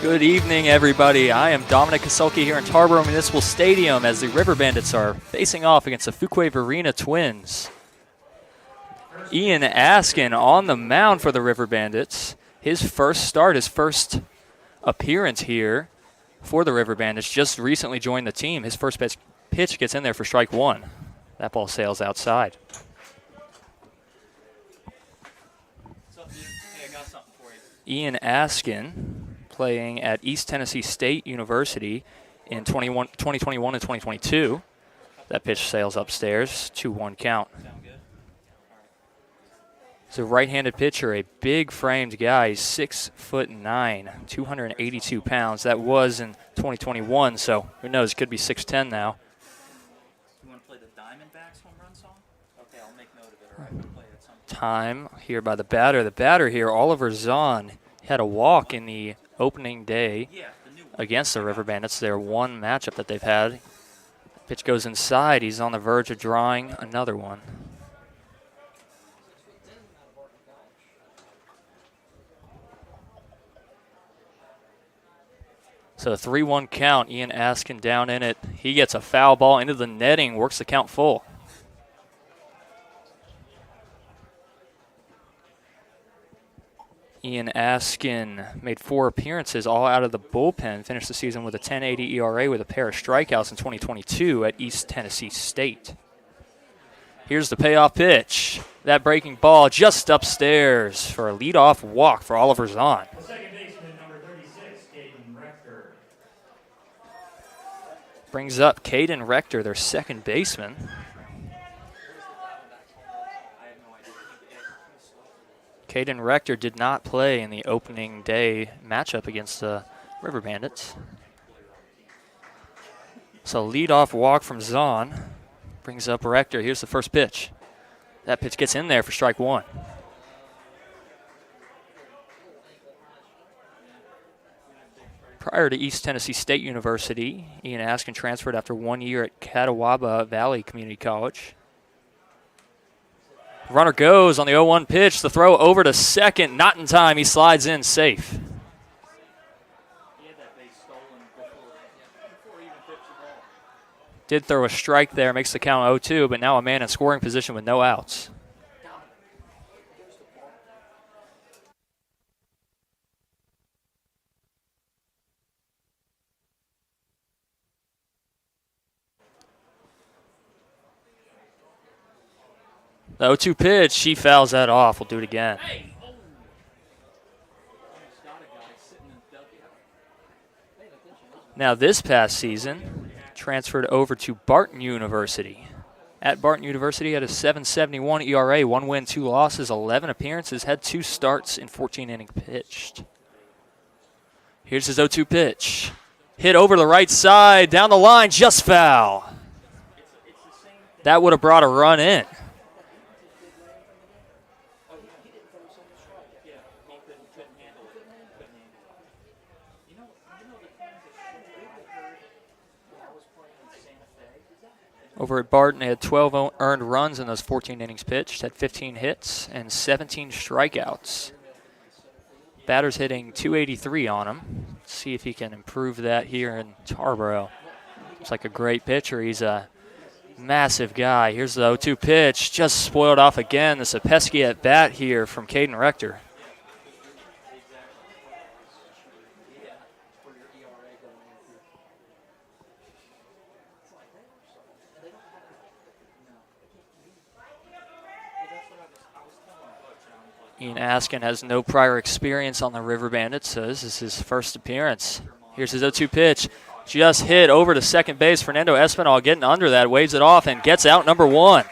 Good evening, everybody. I am Dominic Kasulke here in Tarboro Municipal Stadium as the River Bandits are facing off against the Fuquay Varina Twins. Ian Askin on the mound for the River Bandits. His first start, his first appearance here for the River Bandits. Just recently joined the team. His first pitch gets in there for strike one. That ball sails outside. Ian Askin playing at East Tennessee State University in 2021 and 2022. That pitch sails upstairs, 2-1 count. He's a right-handed pitcher, a big-framed guy. He's 6'9", 282 pounds. That was in 2021, so who knows? Could be 6'10" now. You want to play the Diamondbacks home run song? Okay, I'll make note of it. All right, we'll play it at some point. Time here by the batter. The batter here, Oliver Zahn, had a walk in the opening day against the River Bandits. Their one matchup that they've had. Pitch goes inside. He's on the verge of drawing another one. So a 3-1 count. Ian Askin down in it. He gets a foul ball into the netting, works the count full. Ian Askin made 4 appearances, all out of the bullpen. Finished the season with a 10.80 ERA with a pair of strikeouts in 2022 at East Tennessee State. Here's the payoff pitch. That breaking ball just upstairs for a leadoff walk for Oliver Zahn. Second baseman, number 36, Caden Rector. Brings up Caden Rector, their second baseman. Caden Rector did not play in the opening day matchup against the River Bandits. So leadoff walk from Zahn brings up Rector. Here's the first pitch. That pitch gets in there for strike one. Prior to East Tennessee State University, Ian Askin transferred after 1 year at Catawba Valley Community College. Runner goes on the 0-1 pitch. The throw over to second. Not in time. He slides in safe. Did throw a strike there. Makes the count 0-2, but now a man in scoring position with no outs. The 0-2 pitch, he fouls that off. We'll do it again. Now this past season, transferred over to Barton University. At Barton University, had a 7.71 ERA, 1 win, 2 losses, 11 appearances, had 2 starts in 14 innings pitched. Here's his 0-2 pitch. Hit over the right side, down the line, just foul. That would have brought a run in. Over at Barton, they had 12 earned runs in those 14 innings pitched, had 15 hits and 17 strikeouts. Batter's hitting .283 on him. Let's see if he can improve that here in Tarboro. Looks like a great pitcher. He's a massive guy. Here's the 0-2 pitch. Just spoiled off again. This is a pesky at bat here from Caden Rector. Ian Askin has no prior experience on the River Bandits, so this is his first appearance. Here's his 0-2 pitch. Just hit over to second base. Fernando Espinal getting under that, waves it off, and gets out number 1.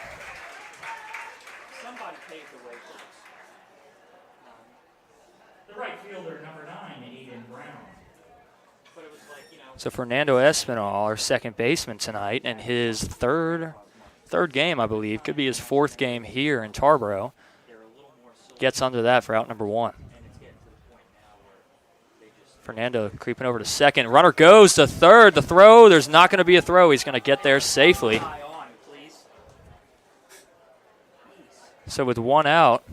The right fielder, number 9, Aiden Brown. So Fernando Espinal, our second baseman tonight, and his third game, I believe, could be his 4th game here in Tarboro. Gets under that for out number 1. Fernando creeping over to second. Runner goes to third. The throw, there's not going to be a throw. He's going to get there safely. So with 1 out,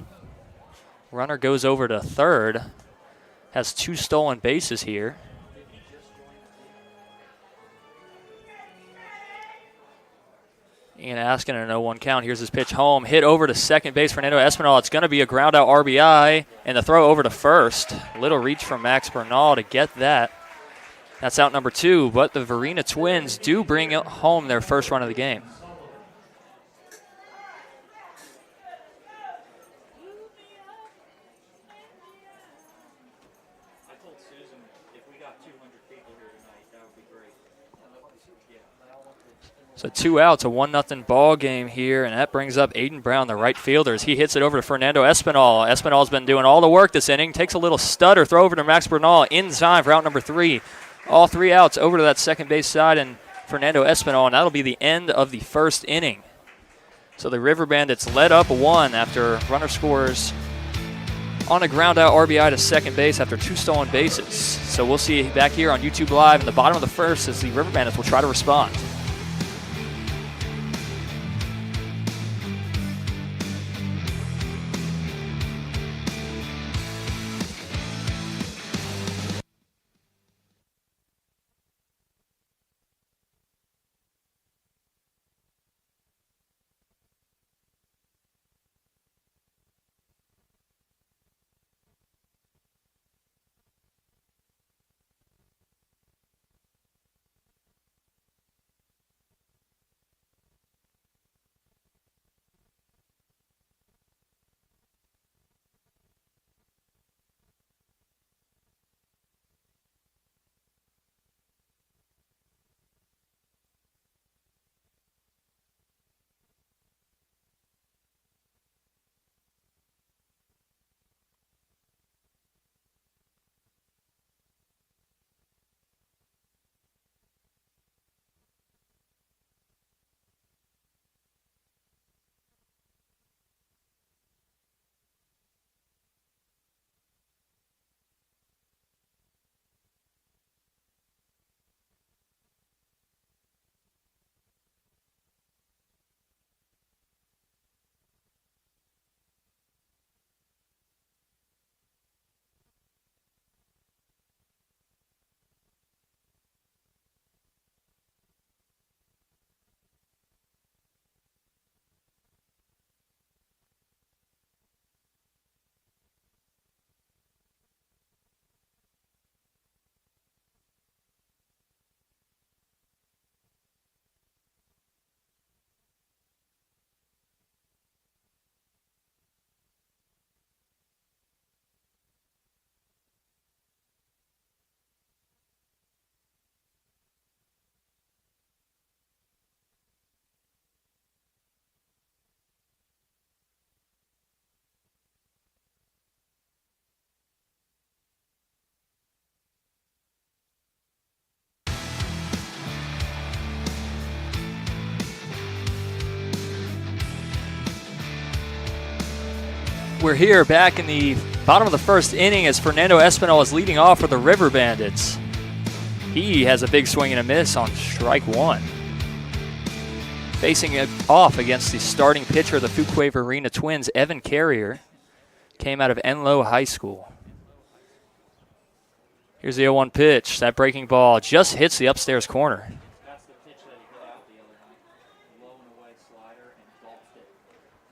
runner goes over to third. Has 2 stolen bases here. Ian Askin an 0-1 count. Here's his pitch home. Hit over to second base, Fernando Espinal. It's going to be a ground out RBI, and the throw over to first. Little reach from Max Bernal to get that. That's out number 2, but the Varina Twins do bring home their first run of the game. So 2 outs, a 1-0 ball game here, and that brings up Aiden Brown, the right fielder, as he hits it over to Fernando Espinal. Espinal's been doing all the work this inning, takes a little stutter, throw over to Max Bernal in time for out number 3. All 3 outs over to that second base side and Fernando Espinal, and that'll be the end of the first inning. So the River Bandits led up 1 after runner scores on a ground out RBI to second base after 2 stolen bases. So we'll see back here on YouTube Live in the bottom of the first as the River Bandits will try to respond. We're here back in the bottom of the first inning as Fernando Espinal is leading off for the River Bandits. He has a big swing and a miss on strike 1. Facing it off against the starting pitcher of the Fuquay Varina Twins, Evan Carrier, came out of Enloe High School. Here's the 0-1 pitch. That breaking ball just hits the upstairs corner.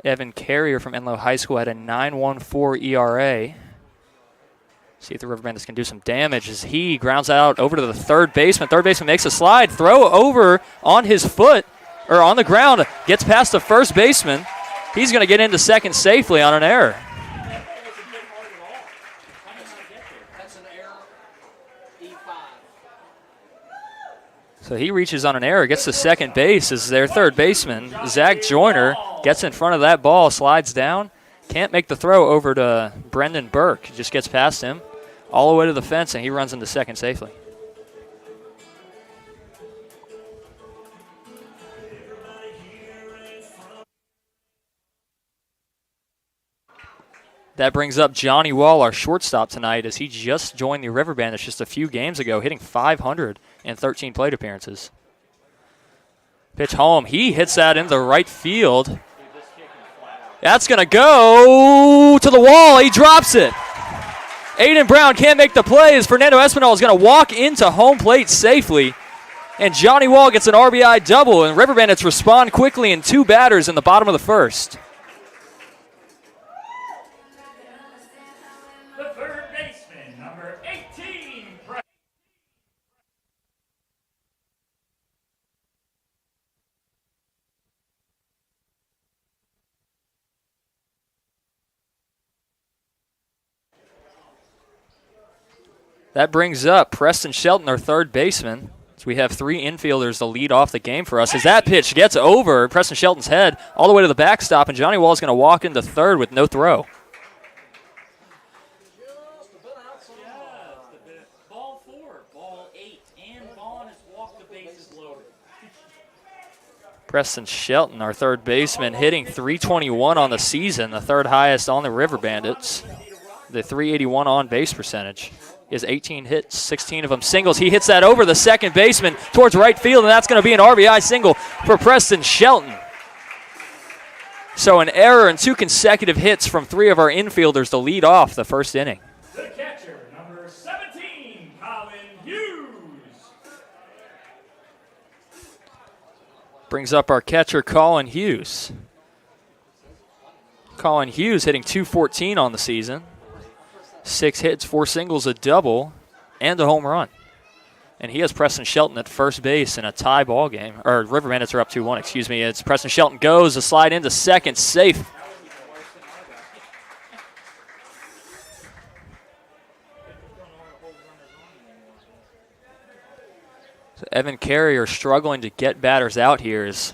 Evan Carrier from Enloe High School had a 9.14 ERA. See if the River Bandits can do some damage as he grounds out over to the third baseman. Third baseman makes a slide, throw over on his foot, or on the ground, gets past the first baseman. He's going to get into second safely on an error. So he reaches on an error, gets to second base as their third baseman, Zach Joyner, gets in front of that ball, slides down, can't make the throw over to Brendan Burke. He just gets past him all the way to the fence, and he runs into second safely. That brings up Johnny Wall, our shortstop tonight, as he just joined the River Bandits just a few games ago, hitting 513 plate appearances. Pitch home. He hits that into right field. That's going to go to the wall. He drops it. Aiden Brown can't make the play as Fernando Espinal is going to walk into home plate safely. And Johnny Wall gets an RBI double, and River Bandits respond quickly in 2 batters in the bottom of the first. The third baseman, number 18. That brings up Preston Shelton, our third baseman. So we have 3 infielders to lead off the game for us. As that pitch gets over Preston Shelton's head all the way to the backstop, and Johnny Wall is going to walk into third with no throw. Ball 4, ball 8, and Vaughn has walked the bases loaded. Preston Shelton, our third baseman, hitting .321 on the season, the 3rd highest on the River Bandits. The .381 on base percentage. He has 18 hits, 16 of them singles. He hits that over the second baseman towards right field, and that's going to be an RBI single for Preston Shelton. So an error and 2 consecutive hits from 3 of our infielders to lead off the first inning. The catcher, number 17, Colin Hughes. Brings up our catcher, Colin Hughes. Colin Hughes hitting .214 on the season. 6 hits, 4 singles, a double, and a home run. And he has Preston Shelton at first base in a tie ball game. Or River Bandits are up 2-1, excuse me. It's Preston Shelton goes, a slide into second, safe. So Evan Carrier struggling to get batters out here as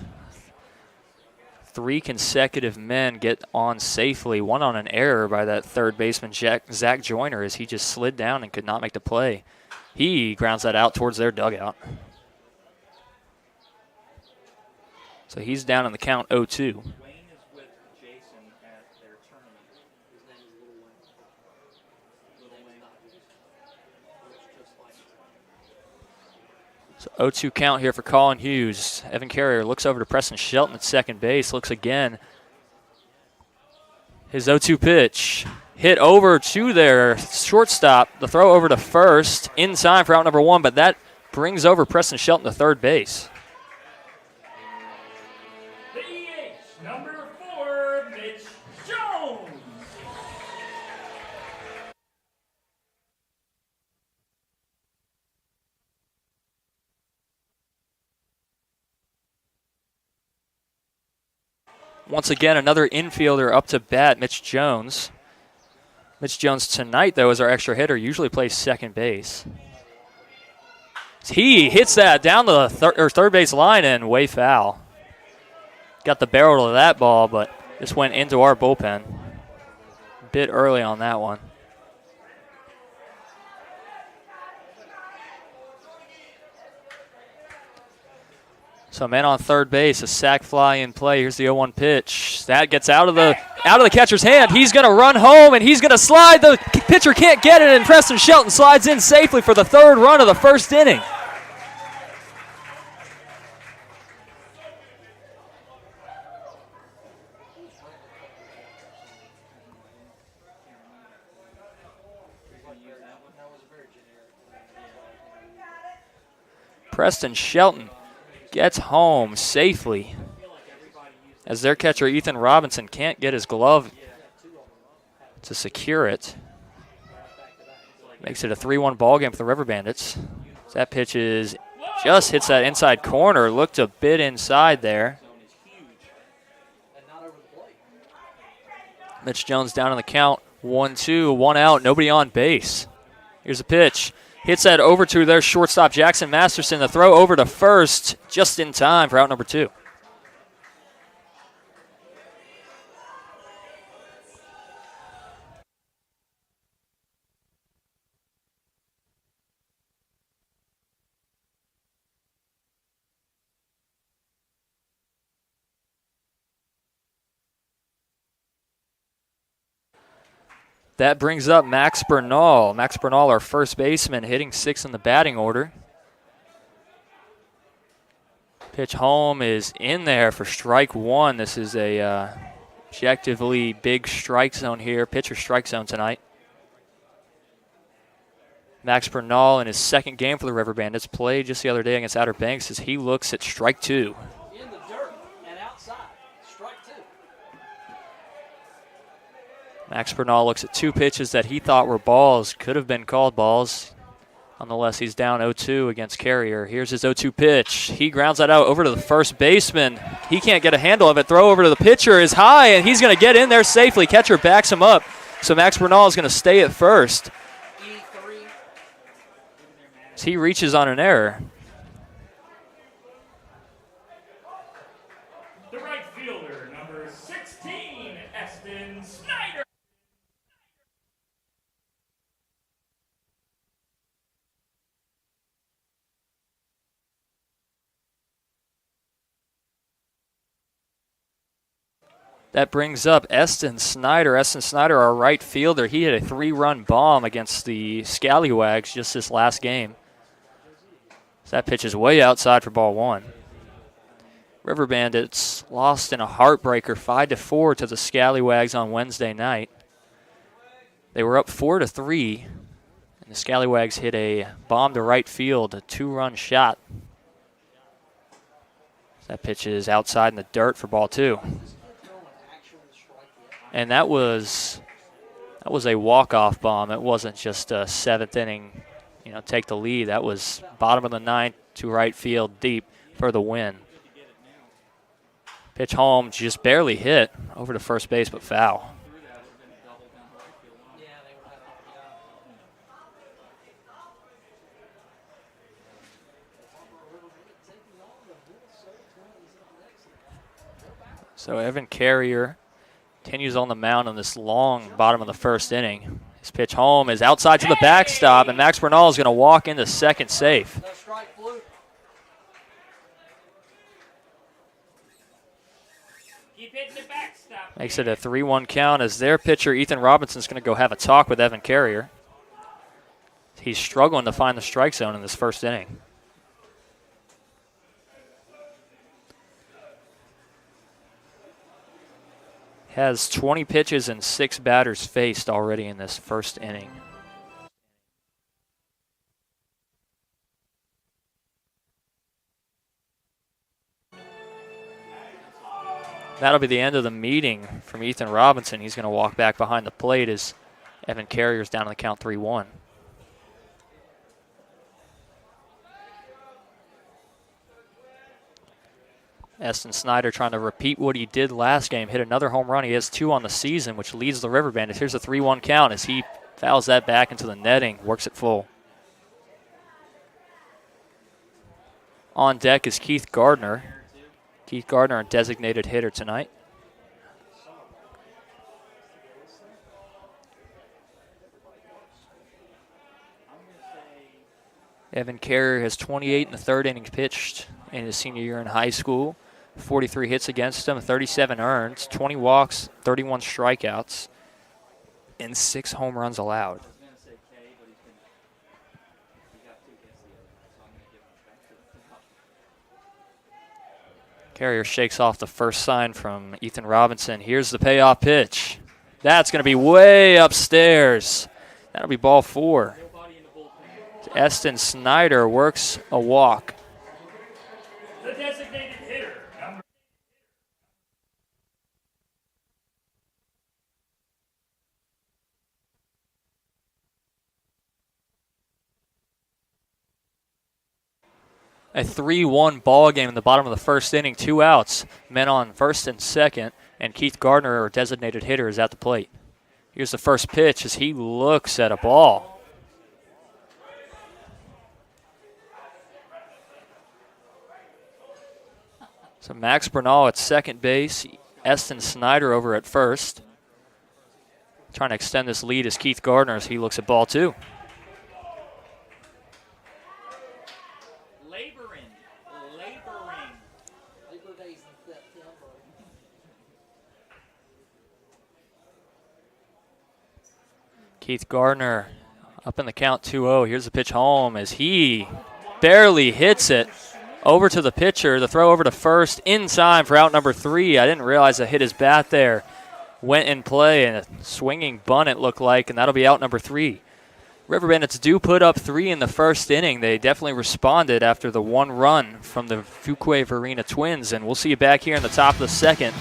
3 consecutive men get on safely, 1 on an error by that third baseman, Zach Joyner, as he just slid down and could not make the play. He grounds that out towards their dugout. So he's down in the count 0-2. So 0-2 count here for Colin Hughes. Evan Carrier looks over to Preston Shelton at second base, looks again. His 0-2 pitch hit over to their shortstop. The throw over to first in time for out number 1, but that brings over Preston Shelton to third base. The EH, number 4, Mitch Jones. Once again, another infielder up to bat, Mitch Jones. Mitch Jones tonight, though, is our extra hitter, usually plays second base. He hits that down the third base line and way foul. Got the barrel of that ball, but just went into our bullpen. A bit early on that one. So man on third base, a sac fly in play. Here's the 0-1 pitch. That gets out of the catcher's hand. He's going to run home, and he's going to slide. The pitcher can't get it, and Preston Shelton slides in safely for the 3rd run of the first inning. Preston Shelton gets home safely as their catcher Ethan Robinson can't get his glove to secure it. Makes it a 3-1 ball game for the River Bandits. That pitch just hits that inside corner. Looked a bit inside there. Mitch Jones down on the count. 1-2, 1 out, nobody on base. Here's a pitch. Hits that over to their shortstop, Jackson Masterson. The throw over to first, just in time for out number 2. That brings up Max Bernal. Max Bernal, our first baseman, hitting 6th in the batting order. Pitch home is in there for strike 1. This is a objectively big strike zone here, pitcher strike zone tonight. Max Bernal in his second game for the River Bandits played just the other day against Outer Banks as he looks at strike 2. In the dirt and outside. Strike 2. Max Bernal looks at 2 pitches that he thought were balls, could have been called balls. Nonetheless, he's down 0-2 against Carrier. Here's his 0-2 pitch. He grounds that out over to the first baseman. He can't get a handle of it. Throw over to the pitcher is high, and he's going to get in there safely. Catcher backs him up, so Max Bernal is going to stay at first. E3. As he reaches on an error. The right fielder, number 16, Eston Snyder. That brings up Eston Snyder. Eston Snyder, our right fielder, he hit a 3-run bomb against the Scallywags just this last game. So that pitch is way outside for ball 1. River Bandits lost in a heartbreaker 5-4 to the Scallywags on Wednesday night. They were up 4-3, and the Scallywags hit a bomb to right field, a 2-run shot. That pitch is outside in the dirt for ball 2. And that was a walk-off bomb. It wasn't just a 7th inning, take the lead. That was bottom of the 9th to right field deep for the win. Pitch home, just barely hit over to first base, but foul. So Evan Carrier continues on the mound on this long bottom of the first inning. His pitch home is outside to the backstop, and Max Bernal is going to walk into second safe. Makes it a 3-1 count as their pitcher, Ethan Robinson, is going to go have a talk with Evan Carrier. He's struggling to find the strike zone in this first inning. Has 20 pitches and 6 batters faced already in this first inning. That'll be the end of the meeting from Ethan Robinson. He's going to walk back behind the plate as Evan Carrier's down on the count 3-1. Eston Snyder trying to repeat what he did last game. Hit another home run. He has 2 on the season, which leads the River Bandits. Here's a 3-1 count as he fouls that back into the netting, works it full. On deck is Keith Gardner. Keith Gardner, a designated hitter tonight. Evan Carrier has 28 in the third innings pitched in his senior year in high school. 43 hits against him, 37 earned, 20 walks, 31 strikeouts, and 6 home runs allowed. Carrier shakes off the first sign from Ethan Robinson. Here's the payoff pitch. That's going to be way upstairs. That'll be ball 4. Eston Snyder works a walk. The designated hitter, number A 3-1 ball game in the bottom of the first inning. 2 outs. Men on first and second. And Keith Gardner, our designated hitter, is at the plate. Here's the first pitch as he looks at a ball. So Max Bernal at second base. Eston Snyder over at first. Trying to extend this lead is Keith Gardner as he looks at ball 2. Keith Gardner up in the count 2-0. Here's the pitch home as he barely hits it over to the pitcher. The throw over to first in time for out number 3. I didn't realize I hit his bat there. Went in play and a swinging bunt it looked like, and that'll be out number 3. River Bandits do put up 3 in the first inning. They definitely responded after the 1 run from the Fuquay Varina Twins, and we'll see you back here in the top of the second.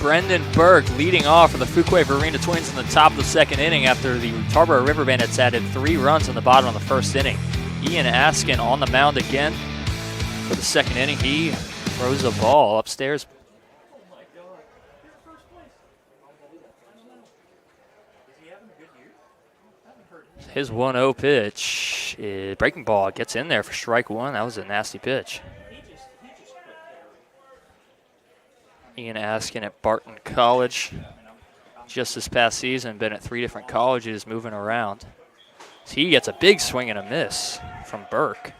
Brendan Burke leading off for the Fuquay Varina Twins in the top of the second inning after the Tarboro River Bandits added 3 runs in the bottom of the first inning. Ian Askin on the mound again for the second inning. He throws a ball upstairs. His 1-0 pitch, breaking ball, gets in there for strike 1. That was a nasty pitch. Ian Askin at Barton College just this past season, been at 3 different colleges moving around. So he gets a big swing and a miss from Burke.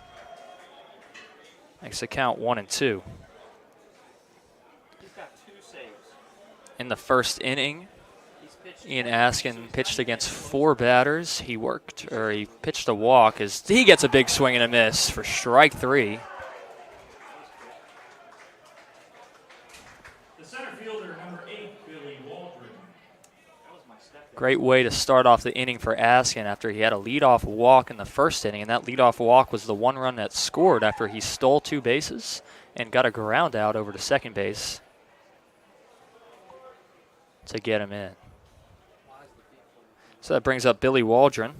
Makes the count 1-2. He's got 2 saves. In the first inning, Ian Askin pitched against 4 batters. He pitched a walk as he gets a big swing and a miss for strike 3. Great way to start off the inning for Askin after he had a leadoff walk in the first inning, and that leadoff walk was the 1 run that scored after he stole 2 bases and got a ground out over to second base to get him in. So that brings up Billy Waldron,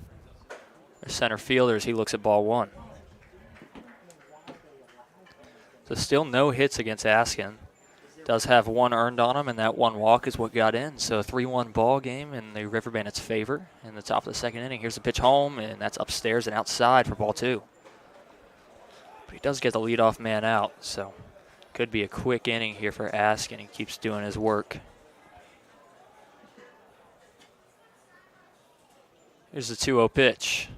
the center fielder, as he looks at ball 1. So still no hits against Askin. Does have 1 earned on him, and that 1 walk is what got in. So a 3-1 ball game in the River Bandits' favor in the top of the second inning. Here's the pitch home, and that's upstairs and outside for ball 2. But he does get the leadoff man out, so could be a quick inning here for Askin. He keeps doing his work. Here's the 2-0 pitch.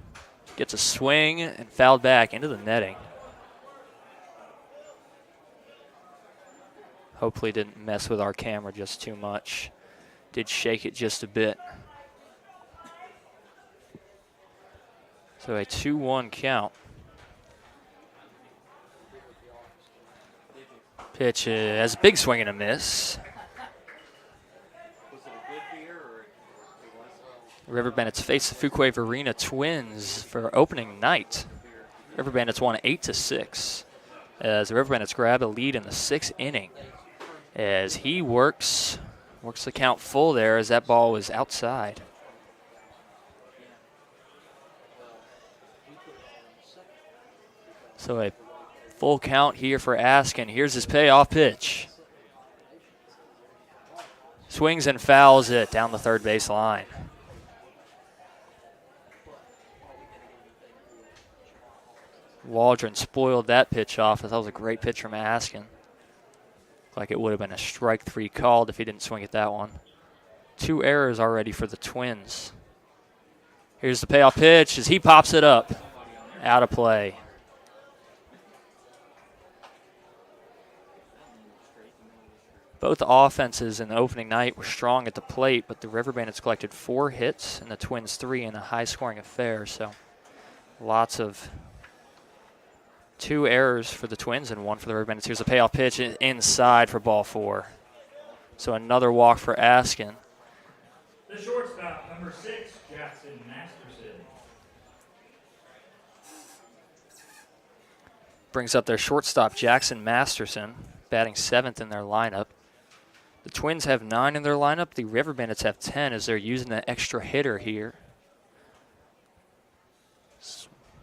Gets a swing and fouled back into the netting. Hopefully didn't mess with our camera just too much. Did shake it just a bit. So a 2-1 count. Pitch has a big swing and a miss. River Bandits face the Fuquay Varina Twins for opening night. River Bandits won 8-6 as the River Bandits grab a lead in the 6th inning. As he works the count full there as that ball was outside. So a full count here for Askin. Here's his payoff pitch. Swings and fouls it down the third base line. Waldron spoiled that pitch off. That was a great pitch from Askin. Like it would have been a strike 3 called if he didn't swing at that one. 2 errors already for the Twins. Here's the payoff pitch as he pops it up. Out of play. Both offenses in the opening night were strong at the plate, but the River Bandits collected 4 hits and the Twins 3 in a high-scoring affair. So lots of 2 errors for the Twins and 1 for the River Bandits. Here's a payoff pitch inside for ball 4. So another walk for Askin. The shortstop, number 6, Jackson Masterson. Brings up their shortstop, Jackson Masterson, batting 7th in their lineup. The Twins have 9 in their lineup. The River Bandits have 10 as they're using the extra hitter here.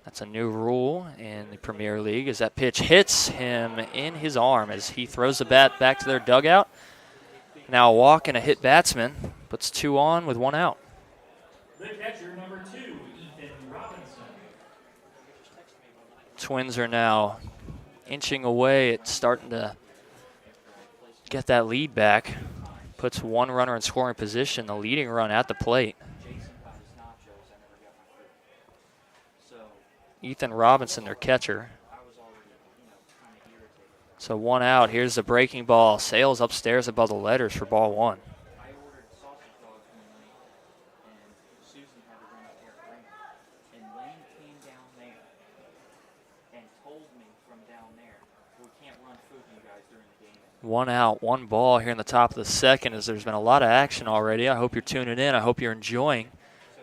That's a new rule in the Premier League as that pitch hits him in his arm as he throws the bat back to their dugout. Now a walk and a hit batsman. Puts 2 on with 1 out. The catcher, number 2, Ethan Robinson. Twins are now inching away at starting to get that lead back. Puts 1 runner in scoring position, the leading run at the plate. Ethan Robinson, their catcher. So 1 out. Here's the breaking ball. Sails upstairs above the letters for ball 1. One out, 1 ball here in the top of the second as there's been a lot of action already. I hope you're tuning in. I hope you're enjoying.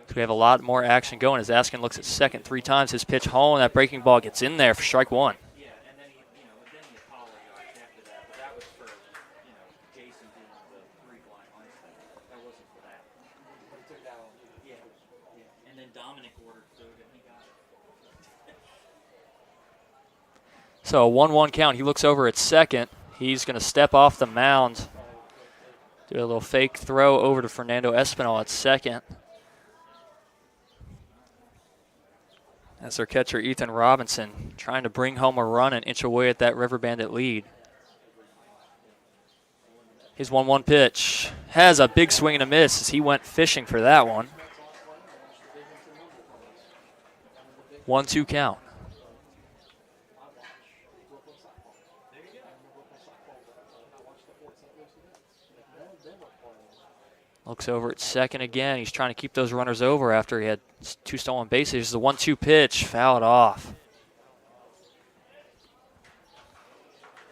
So we have a lot more action going as Askin looks at second 3 times. His pitch home, and that breaking ball gets in there for strike 1. Yeah, and then he apologized after that, but that was for, Jason doing the 3-blind mindset. That wasn't for that. He took that one. Yeah. And then Dominic ordered food, and he got it. So a 1-1 count. He looks over at second. He's going to step off the mound, do a little fake throw over to Fernando Espinal at second. That's their catcher, Ethan Robinson, trying to bring home a run and inch away at that River Bandit lead. His 1-1 pitch has a big swing and a miss as he went fishing for that one. 1-2 count. Looks over at second again. He's trying to keep those runners over after he had 2 stolen bases. Here's the 1-2 pitch, fouled off.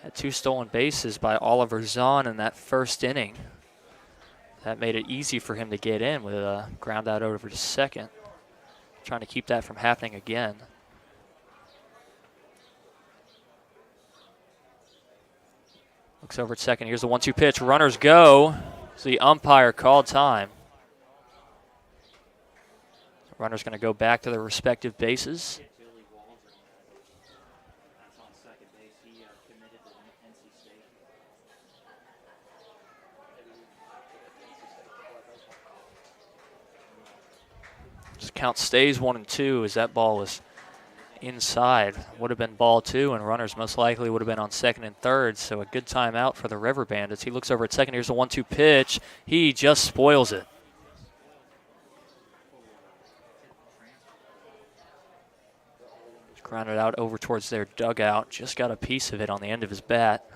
Had 2 stolen bases by Oliver Zahn in that first inning. That made it easy for him to get in with a ground out over to second. Trying to keep that from happening again. Looks over at second. Here's the 1-2 pitch. Runners go. So the umpire called time. Runner's going to go back to their respective bases. Just count stays 1 and 2 as that ball was inside. Would have been ball 2, and runners most likely would have been on second and third. So a good timeout for the River Bandits. He looks over at second. Here's the 1-2 pitch. He just spoils it. Grounded out over towards their dugout. Just got a piece of it on the end of his bat.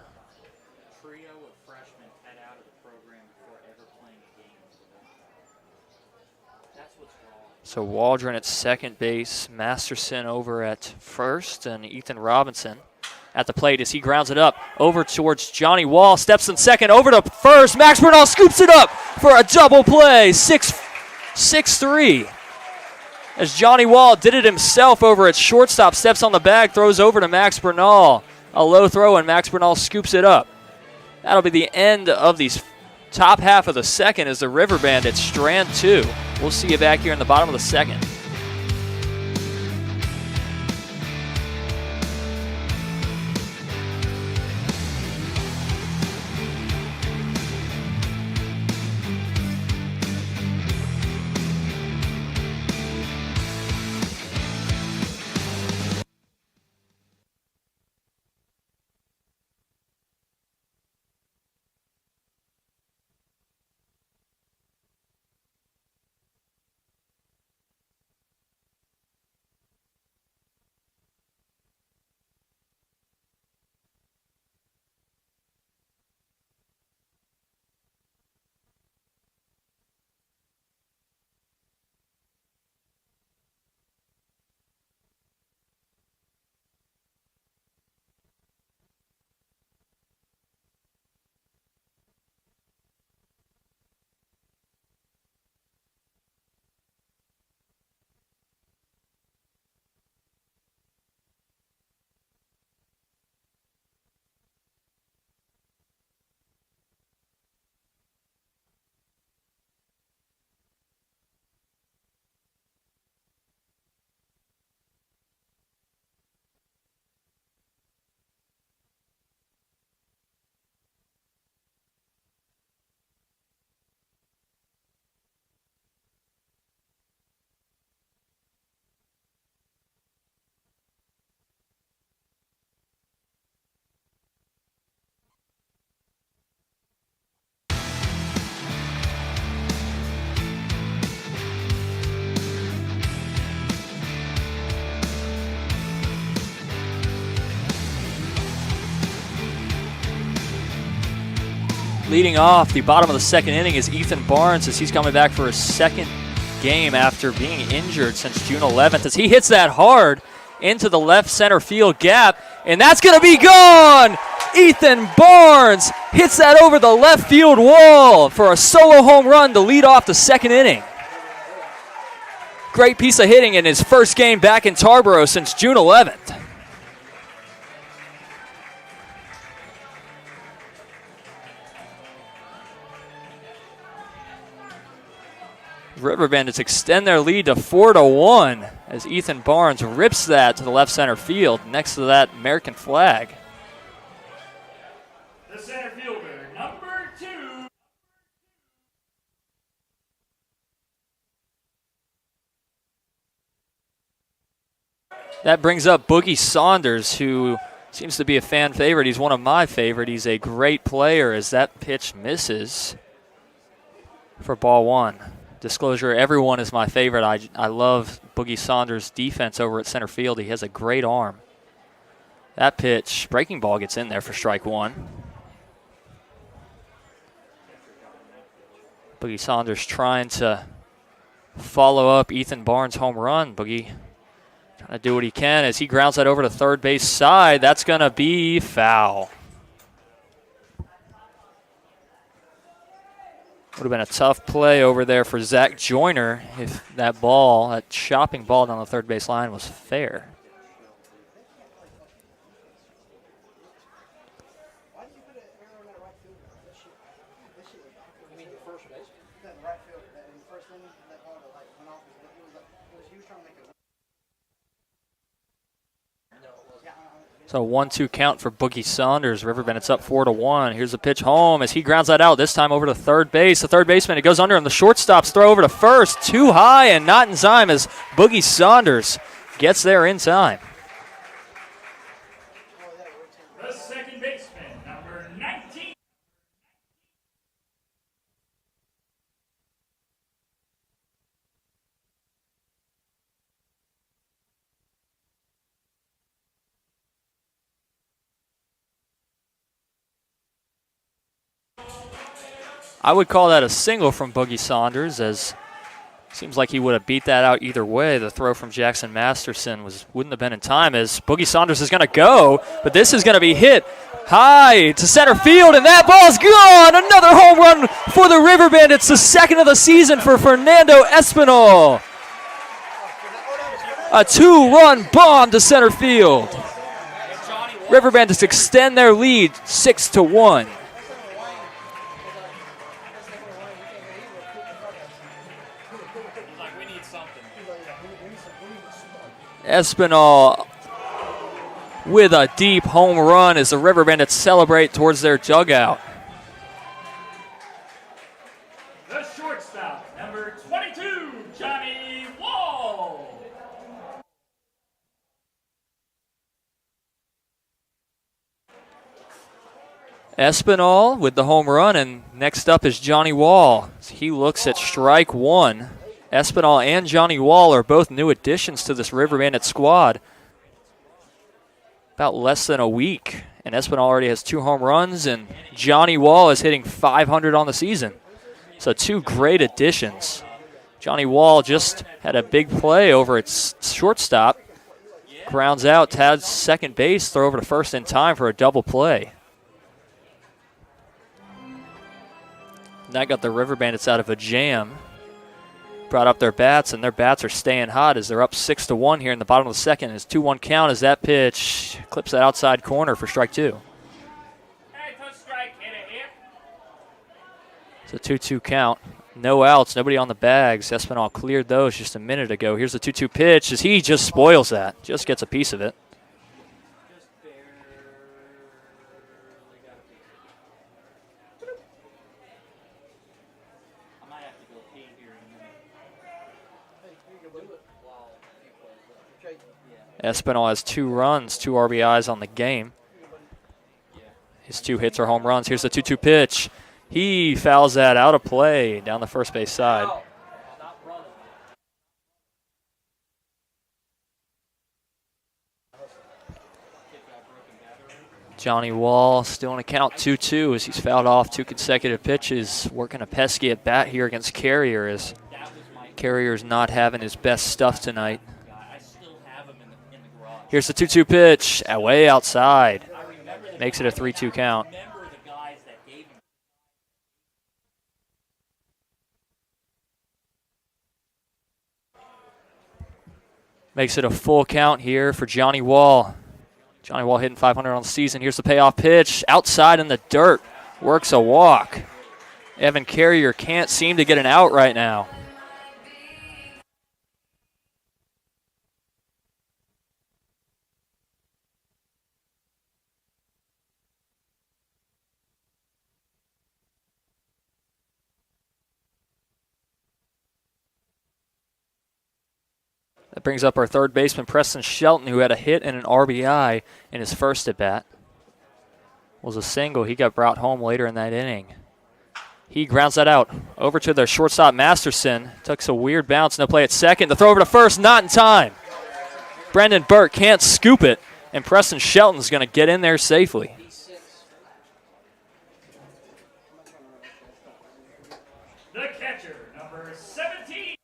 Trio of freshmen cut out of the program before ever playing a game. That's what's wrong. So Waldron at second base, Masterson over at first, and Ethan Robinson at the plate as he grounds it up over towards Johnny Wall. Steps in second, over to first. Max Bernal scoops it up for a double play, 6-3. As Johnny Wall did it himself over at shortstop, steps on the bag, throws over to Max Bernal. A low throw, and Max Bernal scoops it up. That'll be the end of these top half of the second as the River Bandits strand 2. We'll see you back here in the bottom of the second. Leading off the bottom of the second inning is Ethan Barnes as he's coming back for his second game after being injured since June 11th as he hits that hard into the left center field gap, and that's going to be gone! Ethan Barnes hits that over the left field wall for a solo home run to lead off the second inning. Great piece of hitting in his first game back in Tarboro since June 11th. River Bandits extend their lead to 4-1 as Ethan Barnes rips that to the left center field next to that American flag. The center fielder, number 2. That brings up Boogie Saunders, who seems to be a fan favorite. He's one of my favorite. He's a great player as that pitch misses for ball 1. Disclosure, everyone is my favorite. I love Boogie Saunders' defense over at center field. He has a great arm. That pitch, breaking ball, gets in there for strike 1. Boogie Saunders trying to follow up Ethan Barnes' home run. Boogie trying to do what he can as he grounds that over to third base side. That's going to be foul. Would have been a tough play over there for Zach Joyner if that ball, that chopping ball down the third base line, was fair. So 1-2 count for Boogie Saunders. River Bandits up 4-1. Here's a pitch home as he grounds that out, this time over to third base. The third baseman, it goes under him. The shortstop's throw over to first. Too high and not in time as Boogie Saunders gets there in time. The second baseman, number 19. I would call that a single from Boogie Saunders, as seems like he would have beat that out either way. The throw from Jackson Masterson wouldn't have been in time, as Boogie Saunders is going to go, but this is going to be hit high to center field, and that ball's gone! Another home run for the River Bandits, the second of the season for Fernando Espinal. A 2-run bomb to center field. River Bandits extend their lead 6-1. Espinal with a deep home run as the River Bandits celebrate towards their dugout. The shortstop, number 22, Johnny Wall. Espinal with the home run, and next up is Johnny Wall. He looks at strike 1. Espinal and Johnny Wall are both new additions to this River Bandit squad. About less than a week, and Espinal already has 2 home runs, and Johnny Wall is hitting .500 on the season. So 2 great additions. Johnny Wall just had a big play over at shortstop. Grounds out, Tad's second base, throw over to first in time for a double play. That got the River Bandits out of a jam. Brought up their bats, and their bats are staying hot as they're up 6-1 here in the bottom of the second. It's 2-1 count as that pitch clips that outside corner for strike 2. It's a 2-2 count. No outs, nobody on the bags. Espinal cleared those just a minute ago. Here's the 2-2 pitch as he just spoils that. Just gets a piece of it. Espinal has 2 runs, 2 RBIs on the game. His 2 hits are home runs. Here's the 2-2 pitch. He fouls that out of play down the first base side. Johnny Wall still in a count 2-2 as he's fouled off 2 consecutive pitches, working a pesky at bat here against Carrier as Carrier's not having his best stuff tonight. Here's the 2-2 pitch, way outside. Makes it a 3-2 count. Makes it a full count here for Johnny Wall. Johnny Wall hitting .500 on the season. Here's the payoff pitch. Outside in the dirt. Works a walk. Evan Carrier can't seem to get an out right now. That brings up our third baseman, Preston Shelton, who had a hit and an RBI in his first at-bat. Was a single. He got brought home later in that inning. He grounds that out. Over to their shortstop, Masterson. Took a weird bounce. No play at second. The throw over to first, not in time. Brendan Burke can't scoop it, and Preston Shelton's going to get in there safely. The catcher, number 17.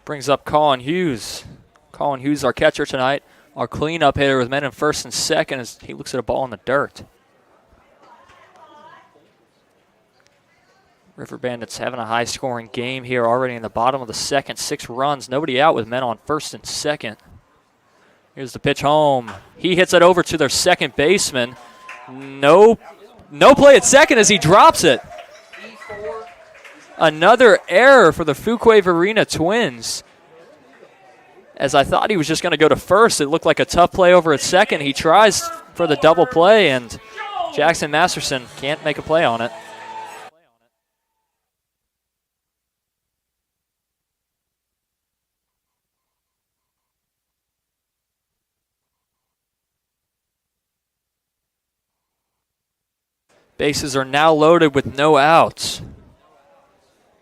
Brings up Colin Hughes. Colin Hughes, our catcher tonight. Our cleanup hitter with men in first and second as he looks at a ball in the dirt. River Bandits having a high-scoring game here already in the bottom of the second. 6 runs, nobody out with men on first and second. Here's the pitch home. He hits it over to their second baseman. No play at second as he drops it. Another error for the Fuquay-Varina Twins. As I thought he was just going to go to first, it looked like a tough play over at second. He tries for the double play, and Jackson Masterson can't make a play on it. Bases are now loaded with no outs.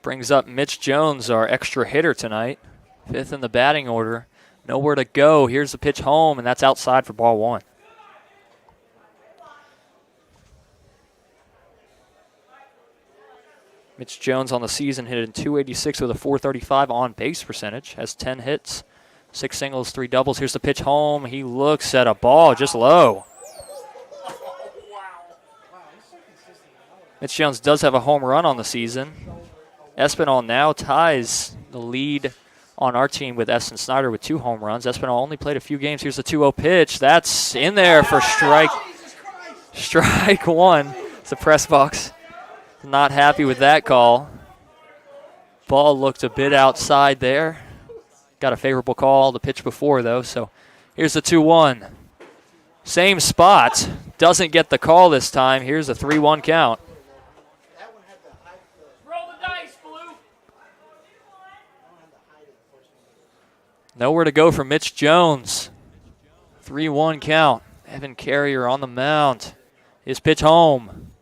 Brings up Mitch Jones, our extra hitter tonight. 5th in the batting order. Nowhere to go. Here's the pitch home, and that's outside for ball 1. Mitch Jones on the season hitting .286 with a .435 on base percentage. Has 10 hits, 6 singles, 3 doubles. Here's the pitch home. He looks at a ball just low. Mitch Jones does have a home run on the season. Espinal now ties the lead on our team with Esten Snyder with 2 home runs. Espinal only played a few games. Here's the 2-0 pitch. That's in there for strike 1. It's the press box. Not happy with that call. Ball looked a bit outside there. Got a favorable call the pitch before, though. So here's the 2-1. Same spot. Doesn't get the call this time. Here's a 3-1 count. Nowhere to go for Mitch Jones. 3-1 count. Evan Carrier on the mound. His pitch home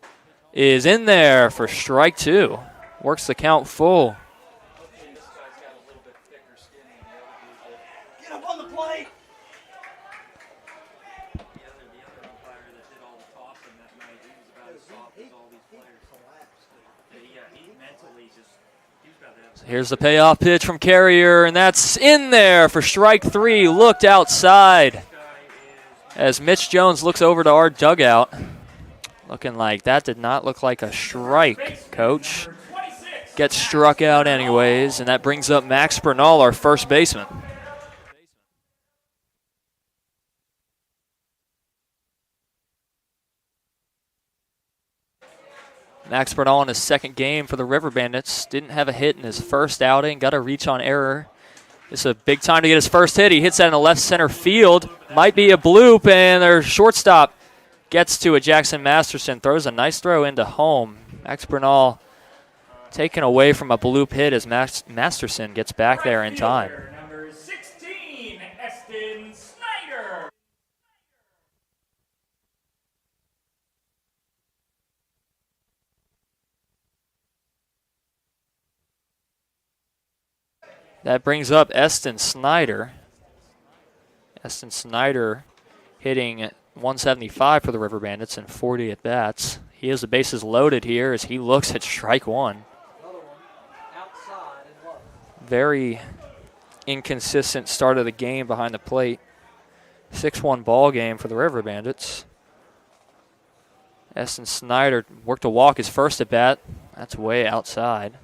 is in there for strike 2. Works the count full. Get up on the plate. Here's the payoff pitch from Carrier, and that's in there for strike 3. Looked outside as Mitch Jones looks over to our dugout. Looking like that did not look like a strike, Coach. Gets struck out anyways, and that brings up Max Bernal, our first baseman. Max Bernal in his second game for the River Bandits. Didn't have a hit in his first outing. Got a reach on error. It's a big time to get his first hit. He hits that in the left center field. Might be a bloop, and their shortstop gets to it. Jackson Masterson throws a nice throw into home. Max Bernal taken away from a bloop hit as Masterson gets back there in time. Number 16, Esten Snyder. That brings up Eston Snyder. Eston Snyder hitting 175 for the River Bandits and 40 at bats. He has the bases loaded here as he looks at strike one. Another one. Outside and low. Very inconsistent start of the game behind the plate. 6-1 ball game for the River Bandits. Eston Snyder worked to walk his first at bat. That's way outside.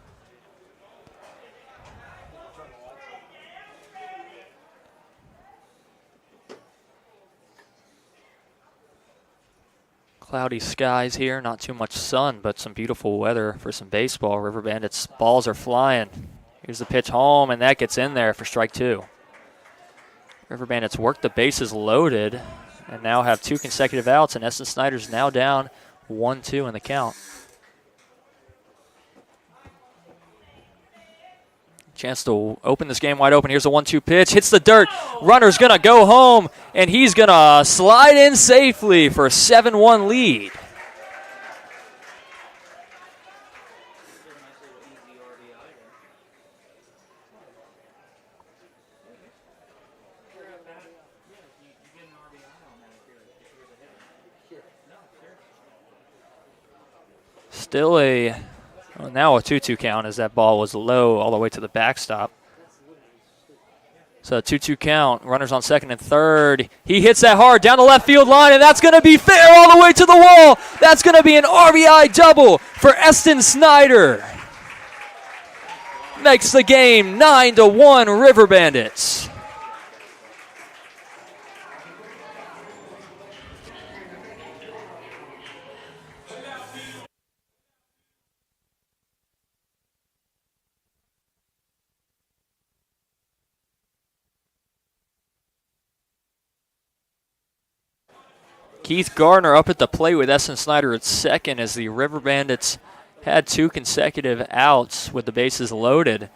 Cloudy skies here, not too much sun, but some beautiful weather for some baseball. River Bandits balls are flying. Here's the pitch home, and that gets in there for strike two. River Bandits work the bases loaded and now have 2 consecutive outs, and Eston Snyder's now down 1-2 in the count. Chance to open this game wide open. Here's a 1-2 pitch. Hits the dirt. Runner's going to go home, and he's going to slide in safely for a 7-1 lead. Still now a 2-2 count as that ball was low all the way to the backstop. So a 2-2 count. Runners on second and third. He hits that hard down the left field line, and that's going to be fair all the way to the wall. That's going to be an RBI double for Eston Snyder. Makes the game 9-1 River Bandits. Keith Gardner up at the plate with Eston Snyder at second as the River Bandits had 2 consecutive outs with the bases loaded.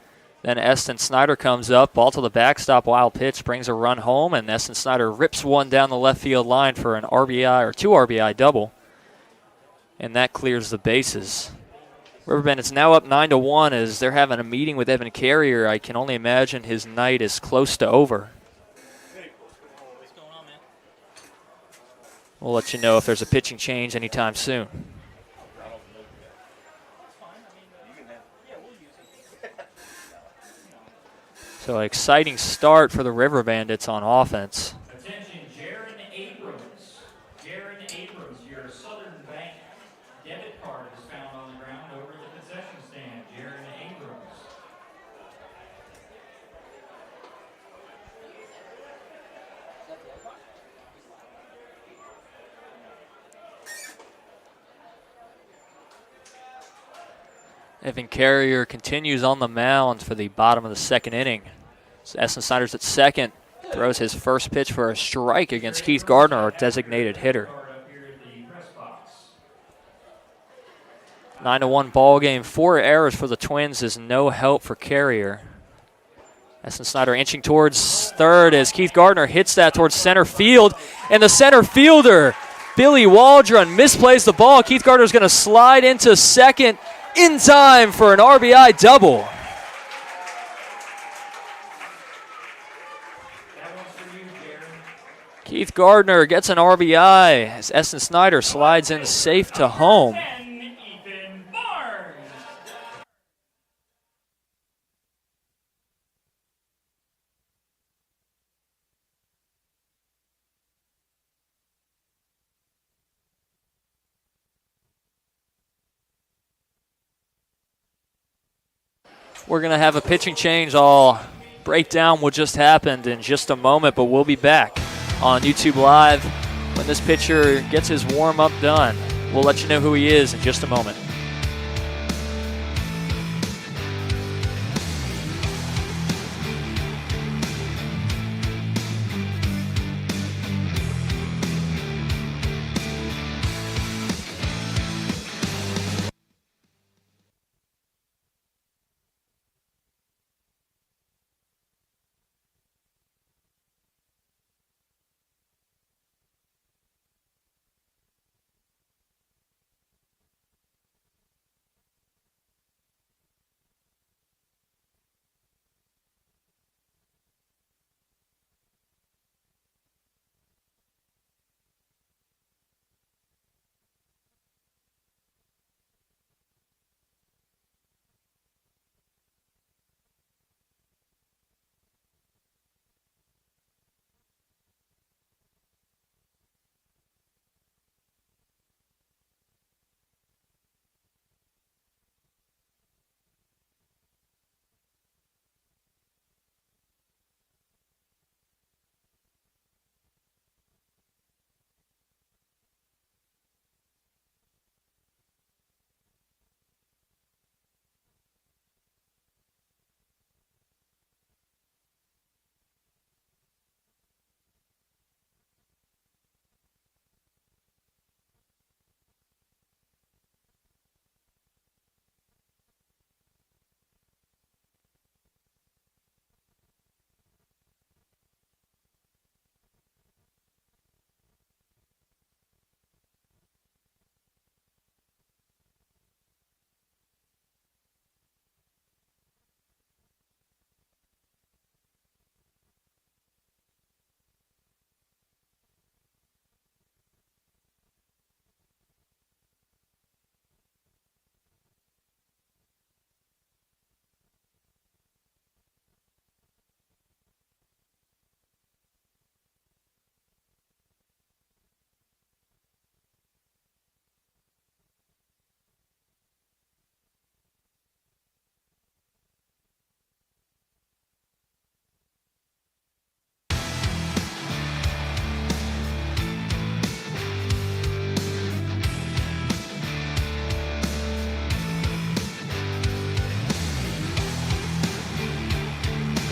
Then Eston Snyder comes up, ball to the backstop, wild pitch, brings a run home, and Eston Snyder rips one down the left field line for an RBI or 2 RBI double. And that clears the bases. River Bandits now up 9-1 as they're having a meeting with Evan Carrier. I can only imagine his night is close to over. We'll let you know if there's a pitching change anytime soon. So an exciting start for the River Bandits on offense. Attention, Jaron Abrams. Jaron Abrams, your Southern Bank debit card is found on the ground over at the concession stand. Jaron Abrams. Evan Carrier continues on the mound for the bottom of the second inning. So Eston Snyder's at second, throws his first pitch for a strike against Keith Gardner, our designated hitter. 9-1 ball game. 4 errors for the Twins is no help for Carrier. Eston Snyder inching towards third as Keith Gardner hits that towards center field, and the center fielder, Billy Waldron, misplays the ball. Keith Gardner's going to slide into second in time for an RBI double. Keith Gardner gets an RBI as Eston Snyder slides in safe to home. We're going to have a pitching change. I'll break down what just happened in just a moment, but we'll be back on YouTube Live when this pitcher gets his warm-up done. We'll let you know who he is in just a moment.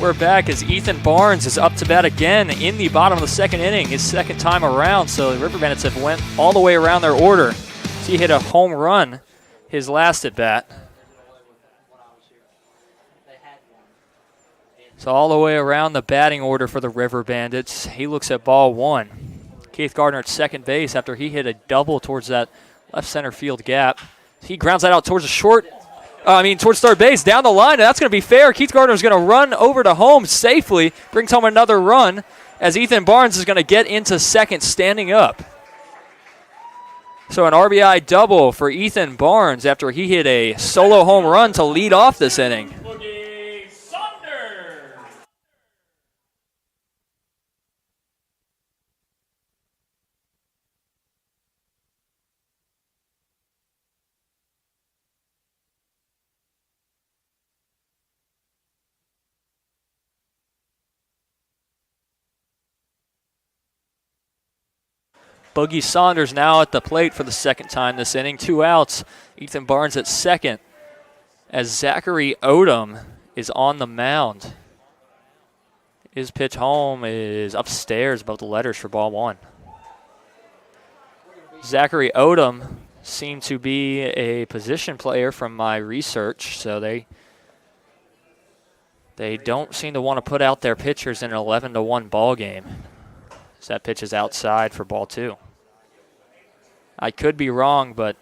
We're back as Ethan Barnes is up to bat again in the bottom of the second inning, his second time around. So the River Bandits have went all the way around their order. So he hit a home run his last at bat. So all the way around the batting order for the River Bandits. He looks at ball one. Keith Gardner at second base after he hit a double towards that left center field gap. He grounds that out towards towards third base, down the line, and that's going to be fair. Keith Gardner is going to run over to home safely, brings home another run, as Ethan Barnes is going to get into second standing up. So an RBI double for Ethan Barnes after he hit a solo home run to lead off this inning. Boogie Saunders now at the plate for the second time this inning. 2 outs. Ethan Barnes at second as Zachary Odom is on the mound. His pitch home is upstairs above the letters for ball one. Zachary Odom seemed to be a position player from my research, so they don't seem to want to put out their pitchers in an 11-1 ball game. So that pitch is outside for ball two. I could be wrong, but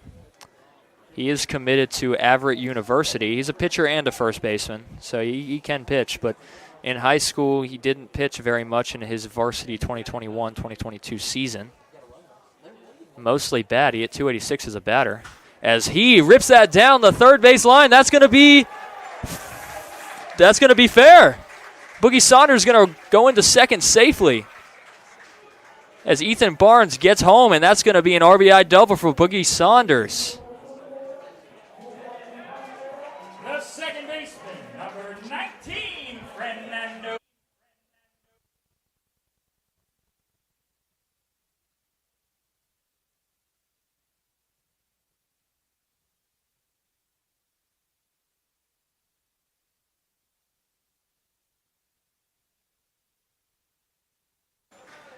he is committed to Everett University. He's a pitcher and a first baseman, so he can pitch. But in high school, he didn't pitch very much in his varsity 2021-2022 season. Mostly bat. He hit 286 as a batter. As he rips that down the third base line, that's going to be fair. Boogie Saunders is going to go into second safely as Ethan Barnes gets home, and that's going to be an RBI double for Boogie Saunders. The second baseman, number 19, Fernando.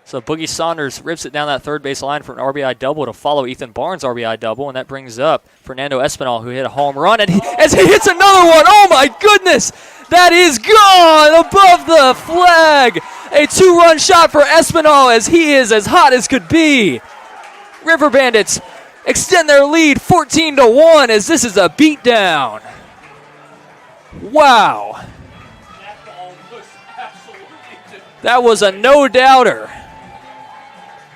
So Boogie Saunders rips it down that third base line for an RBI double to follow Ethan Barnes' RBI double, and that brings up Fernando Espinal, who hit a home run, and as he hits another one, oh my goodness, that is gone above the flag. A 2-run shot for Espinal as he is as hot as could be. River Bandits extend their lead 14-1 as this is a beatdown. Wow. That was a no-doubter,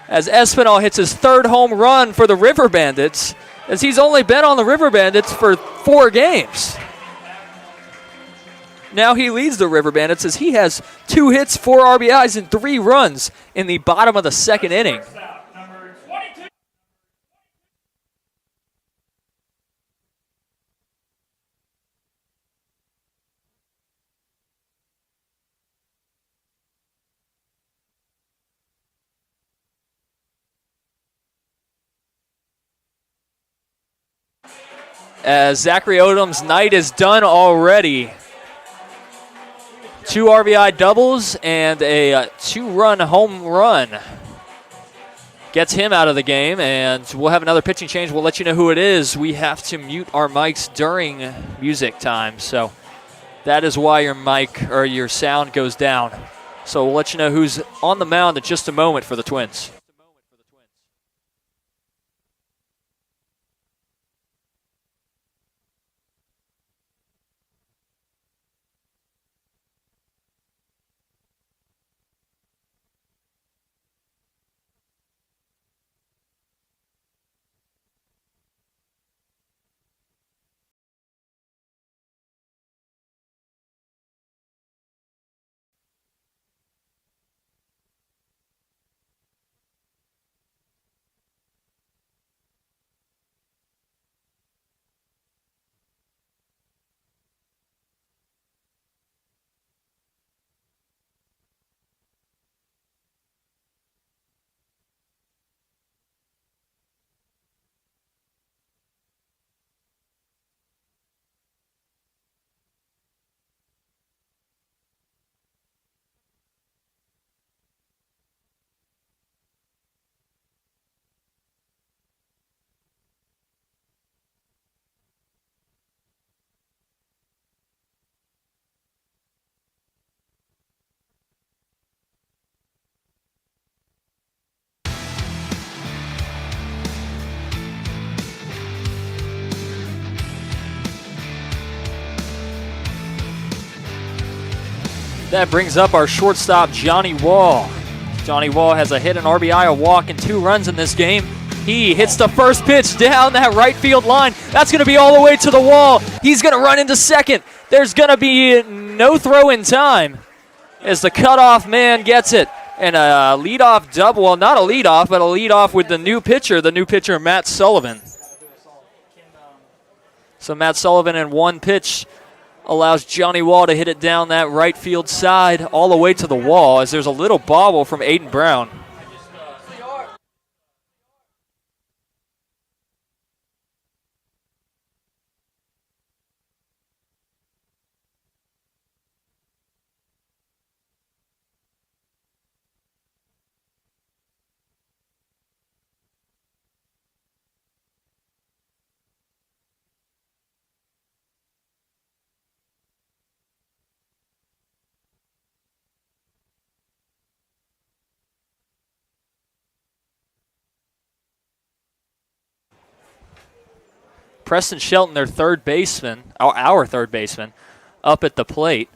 as Espinal hits his third home run for the River Bandits, as he's only been on the River Bandits for 4 games. Now he leads the River Bandits as he has 2 hits, 4 RBIs, and 3 runs in the bottom of the second inning. As Zachary Odom's night is done already. 2 RBI doubles and a 2-run home run gets him out of the game, and we'll have another pitching change. We'll let you know who it is. We have to mute our mics during music time, so that is why your mic or your sound goes down. So we'll let you know who's on the mound in just a moment for the Twins. That brings up our shortstop, Johnny Wall. Johnny Wall has a hit, an RBI, a walk, and 2 runs in this game. He hits the first pitch down that right field line. That's going to be all the way to the wall. He's going to run into second. There's going to be no throw in time as the cutoff man gets it. And a leadoff double, well, not a leadoff, but a leadoff with the new pitcher, Matt Sullivan. So Matt Sullivan in one pitch allows Johnny Wall to hit it down that right field side all the way to the wall as there's a little bobble from Aiden Brown. Preston Shelton, their third baseman, our third baseman, up at the plate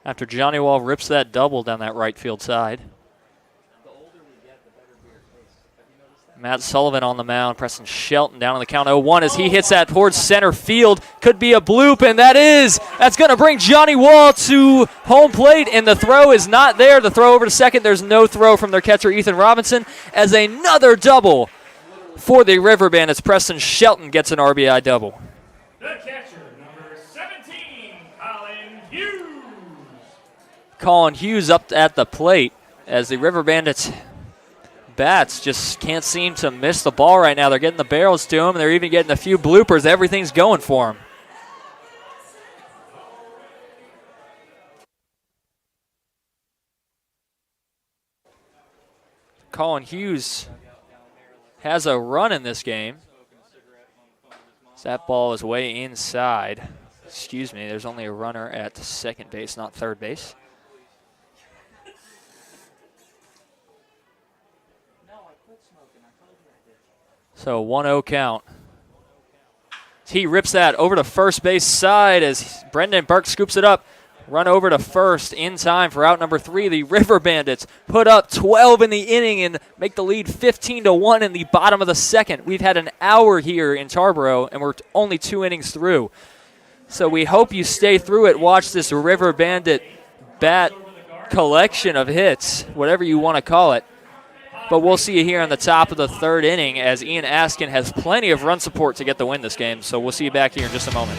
after Johnny Wall rips that double down that right field side. Matt Sullivan on the mound. Preston Shelton down on the count 0-1 as he hits that towards center field. Could be a bloop, and that's going to bring Johnny Wall to home plate, and the throw is not there. The throw over to second. There's no throw from their catcher, Ethan Robinson, as another double for the River Bandits. Preston Shelton gets an RBI double. The catcher, number 17, Colin Hughes. Colin Hughes up at the plate as the River Bandits bats just can't seem to miss the ball right now. They're getting the barrels to him. They're even getting a few bloopers. Everything's going for him. Colin Hughes has a run in this game. That ball is way inside. Excuse me, there's only a runner at second base, not third base. So 1-0 count. He rips that over to first base side as Brendan Burke scoops it up. Run over to first in time for out number 3. The River Bandits put up 12 in the inning and make the lead 15-1 in the bottom of the second. We've had an hour here in Tarboro, and we're only 2 innings through. So we hope you stay through it. Watch this River Bandit bat collection of hits, whatever you want to call it. But we'll see you here on the top of the third inning as Ian Askin has plenty of run support to get the win this game. So we'll see you back here in just a moment.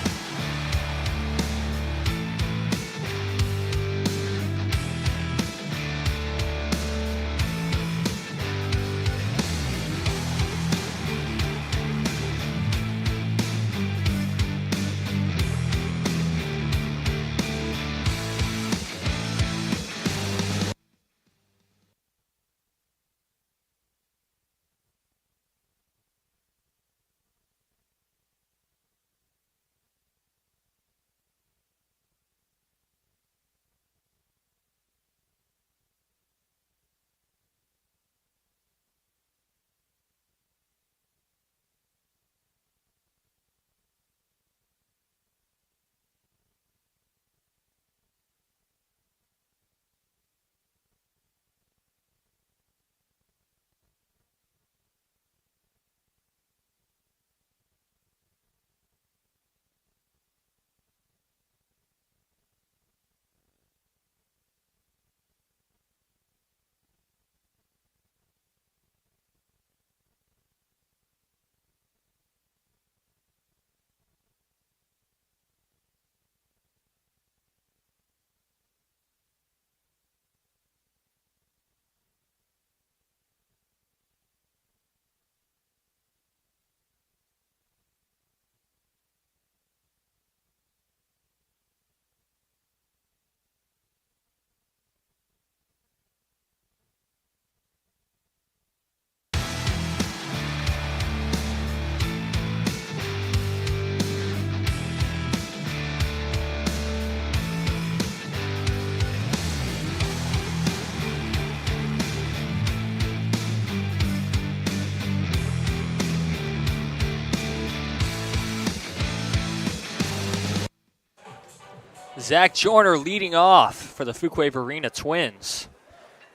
Zach Joyner leading off for the Fuquay Varina Twins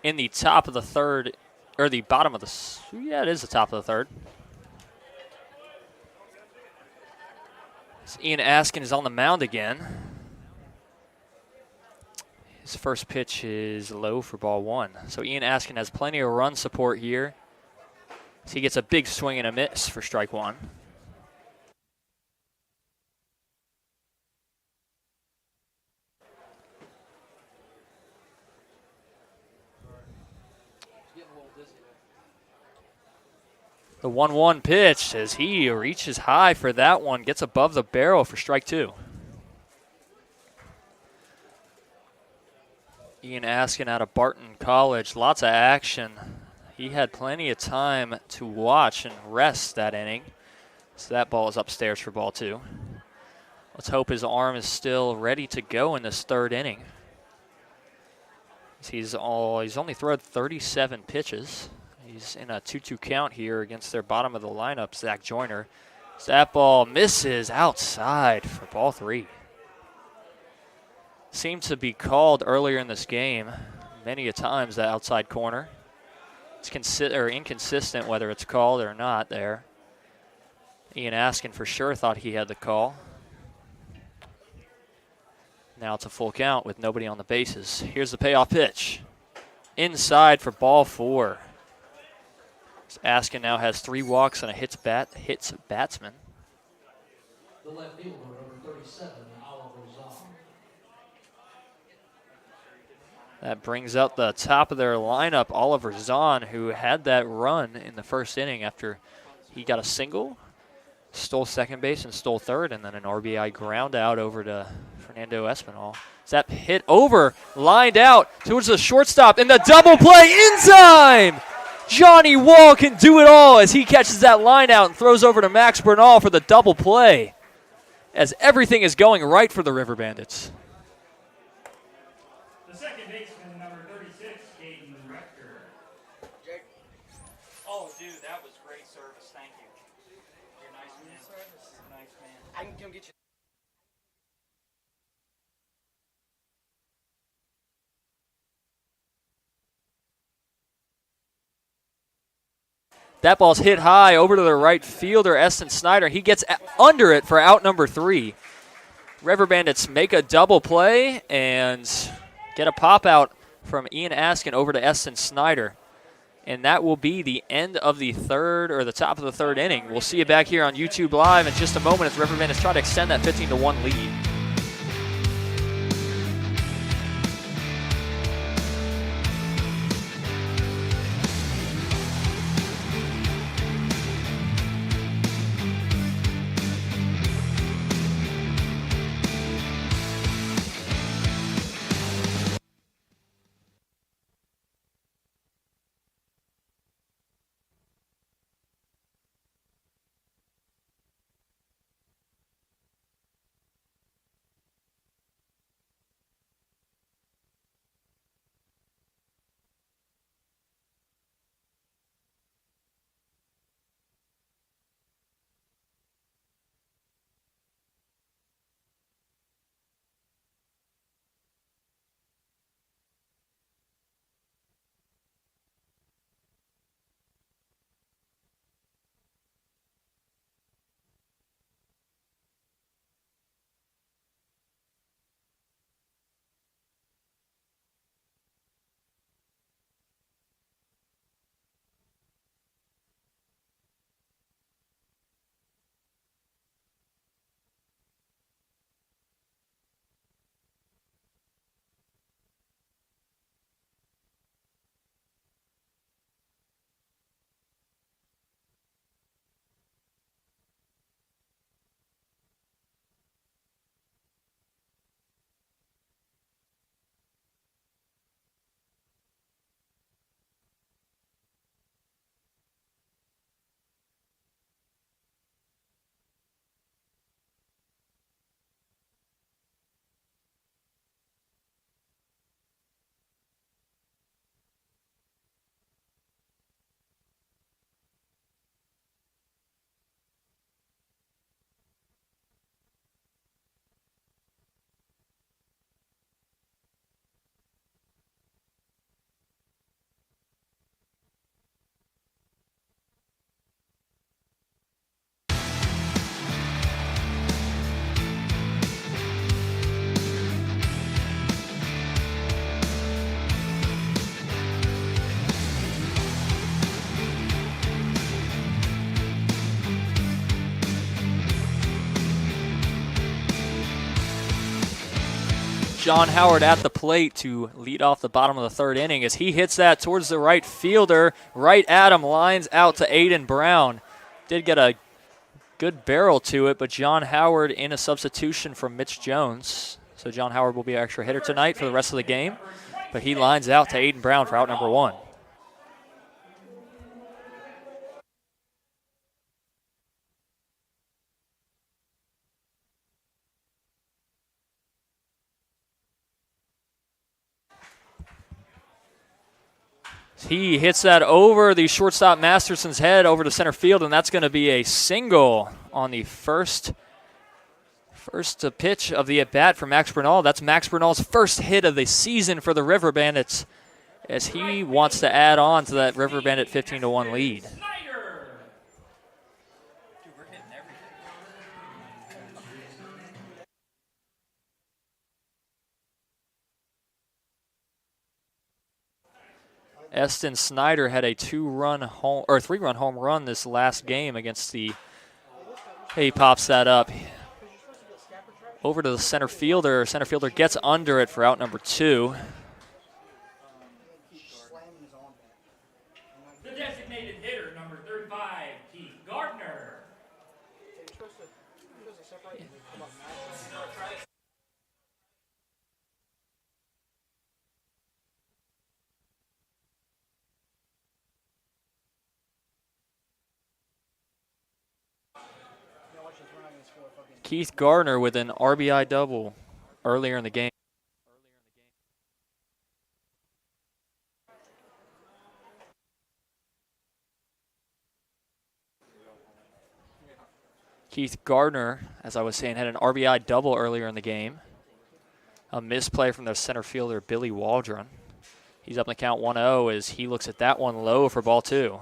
in the top of the third, or the bottom of the, yeah, it is the top of the third. So Ian Askin is on the mound again. His first pitch is low for ball one. So Ian Askin has plenty of run support here. So he gets a big swing and a miss for strike one. The 1-1 pitch as he reaches high for that one, gets above the barrel for strike two. Ian Askin out of Barton College, lots of action. He had plenty of time to watch and rest that inning. So that ball is upstairs for ball two. Let's hope his arm is still ready to go in this third inning. He's only thrown 37 pitches. He's in a 2-2 count here against their bottom of the lineup, Zach Joyner. So that ball misses outside for ball three. Seemed to be called earlier in this game many a times, that outside corner. It's inconsistent whether it's called or not there. Ian Askin for sure thought he had the call. Now it's a full count with nobody on the bases. Here's the payoff pitch. Inside for ball four. Askin now has 3 walks and a hits batsman. The left fielder, number 37, Oliver Zahn. That brings up the top of their lineup, Oliver Zahn, who had that run in the first inning after he got a single, stole second base and stole third, and then an RBI ground out over to Fernando Espinal. That hit over, lined out towards the shortstop, and the double play in time! Johnny Wall can do it all as he catches that line out and throws over to Max Bernal for the double play, as everything is going right for the River Bandits. The second baseman, number 36, Caden Rector. Oh, dude, that was great service. Thank you. You're nice, man. Nice, man. I can come get you. That ball's hit high over to the right fielder, Eston Snyder. He gets under it for out number 3. River Bandits make a double play and get a pop out from Ian Askin over to Eston Snyder. And that will be the end of the third, or the top of the third inning. We'll see you back here on YouTube Live in just a moment as River Bandits try to extend that 15-1 lead. John Howard at the plate to lead off the bottom of the third inning as he hits that towards the right fielder. Right at him, lines out to Aiden Brown. Did get a good barrel to it, but John Howard in a substitution from Mitch Jones. So John Howard will be our extra hitter tonight for the rest of the game, but he lines out to Aiden Brown for out number 1. He hits that over the shortstop Masterson's head over to center field, and that's going to be a single on the first pitch of the at-bat for Max Bernal. That's Max Bernal's first hit of the season for the River Bandits as he wants to add on to that River Bandit 15-1 lead. Eston Snyder had a 3-run home run this last game against the. He pops that up over to the center fielder. Center fielder gets under it for out number 2. The designated hitter, number 35, Keith Gardner. Keith Gardner with an RBI double earlier in the game. Keith Gardner, as I was saying, had an RBI double earlier in the game. A misplay from the center fielder, Billy Waldron. He's up in the count 1-0 as he looks at that one low for ball 2.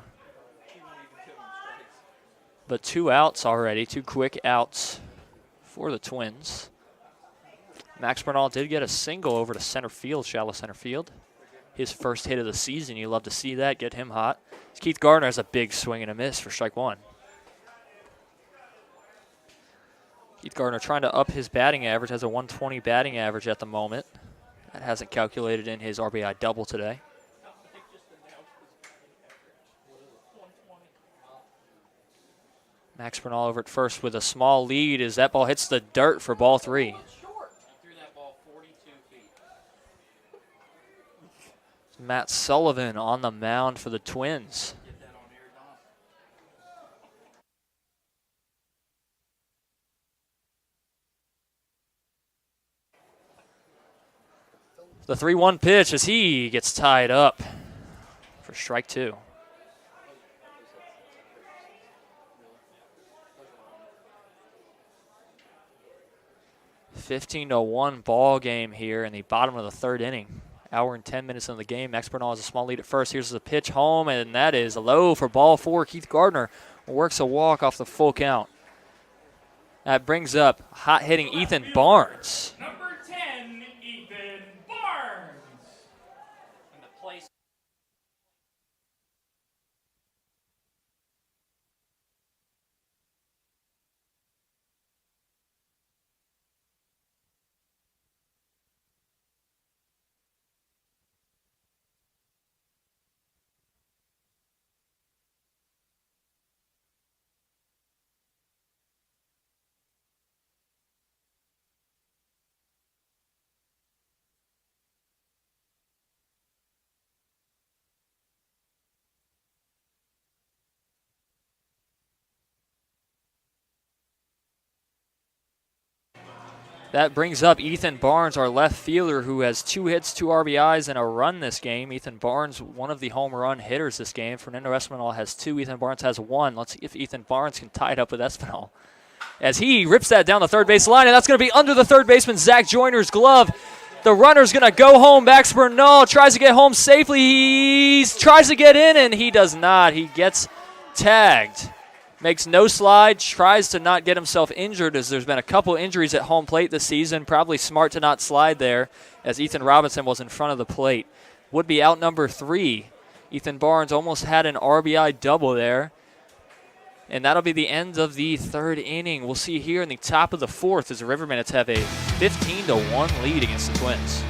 But 2 outs already, 2 quick outs for the Twins. Max Bernal did get a single over to center field, shallow center field. His first hit of the season. You love to see that, get him hot. Keith Gardner has a big swing and a miss for strike 1. Keith Gardner trying to up his batting average, has a 120 batting average at the moment. That hasn't calculated in his RBI double today. Max Bernal over at first with a small lead as that ball hits the dirt for ball 3. Matt Sullivan on the mound for the Twins. The 3-1 pitch as he gets tied up for strike 2. (15-1) ball game here in the bottom of the third inning. Hour and 10 minutes in the game. Max Bernal has a small lead at first. Here's the pitch home, and that is low for ball 4. Keith Gardner works a walk off the full count. That brings up hot-hitting Ethan Barnes. Number 10, Ethan Barnes. And the place. That brings up Ethan Barnes, our left fielder, who has 2 hits, 2 RBIs, and a run this game. Ethan Barnes, one of the home run hitters this game. Fernando Espinal has 2. Ethan Barnes has 1. Let's see if Ethan Barnes can tie it up with Espinal. As he rips that down the third base line, and that's going to be under the third baseman, Zach Joyner's glove. The runner's going to go home. Max Bernal tries to get home safely. He tries to get in, and he does not. He gets tagged. Makes no slide, tries to not get himself injured as there's been a couple injuries at home plate this season. Probably smart to not slide there as Ethan Robinson was in front of the plate. Would be out number 3. Ethan Barnes almost had an RBI double there. And that'll be the end of the third inning. We'll see here in the top of the fourth as the River Bandits have a 15-1 lead against the Twins.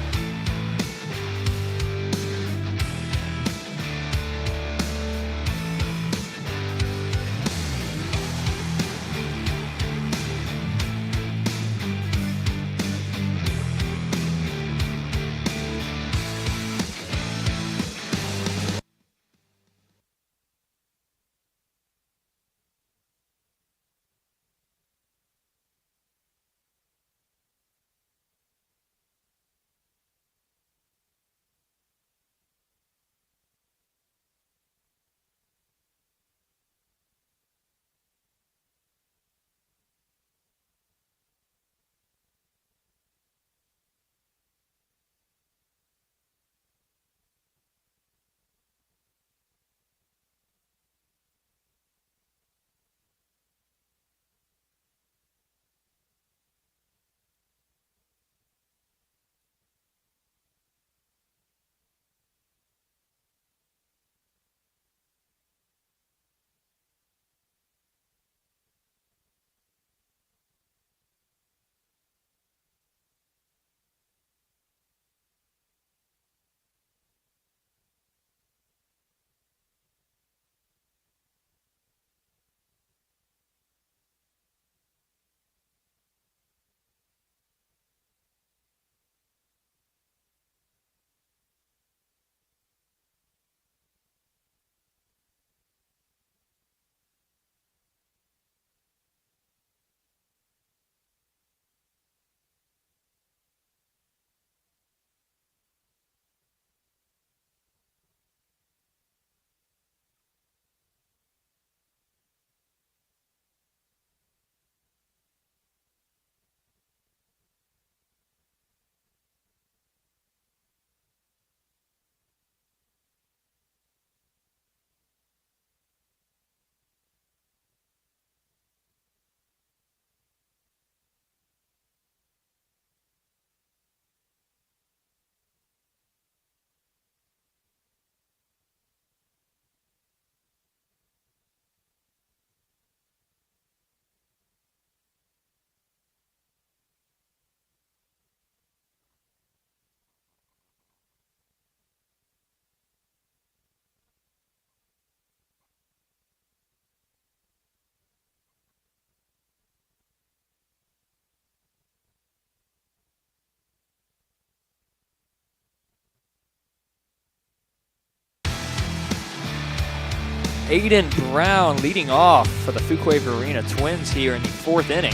Aiden Brown leading off for the Fuquay Varina Twins here in the fourth inning.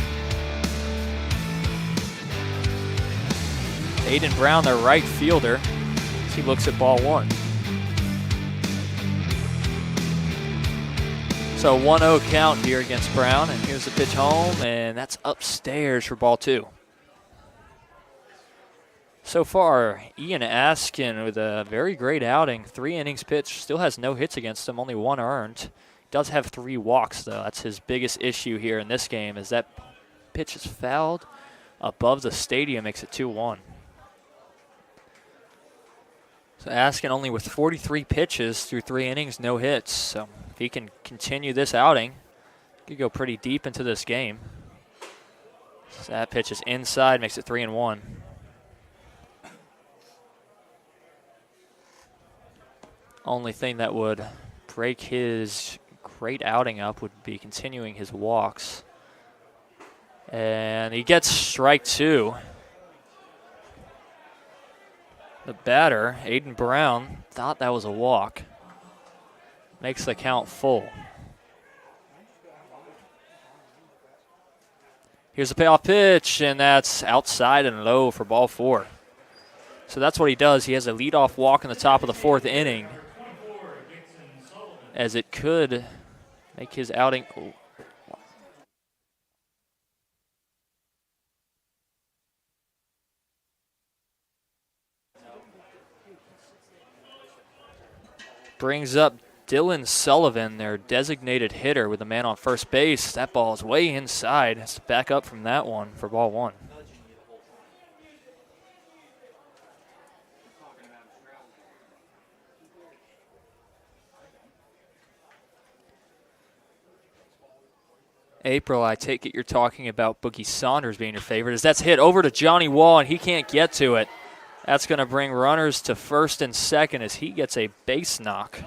Aiden Brown, their right fielder, as he looks at ball one. So 1-0 count here against Brown, and here's the pitch home, and that's upstairs for ball two. So far, Ian Askin with a very great outing. 3 innings pitched, still has no hits against him, only 1 earned. Does have 3 walks, though. That's his biggest issue here in this game, is that pitch is fouled above the stadium, makes it 2-1. So Askin only with 43 pitches through 3 innings, no hits. So if he can continue this outing, he could go pretty deep into this game. So that pitch is inside, makes it 3-1. Only thing that would break his great outing up would be continuing his walks. And he gets strike 2. The batter, Aiden Brown, thought that was a walk. Makes the count full. Here's a payoff pitch, and that's outside and low for ball 4. So that's what he does. He has a leadoff walk in the top of the fourth inning, as it could make his outing. Brings up Dylan Sullivan, their designated hitter, with a man on first base. That ball is way inside. Has to back up from that one for ball 1. April, I take it you're talking about Boogie Saunders being your favorite, as that's hit over to Johnny Wall, and he can't get to it. That's going to bring runners to first and second as he gets a base knock.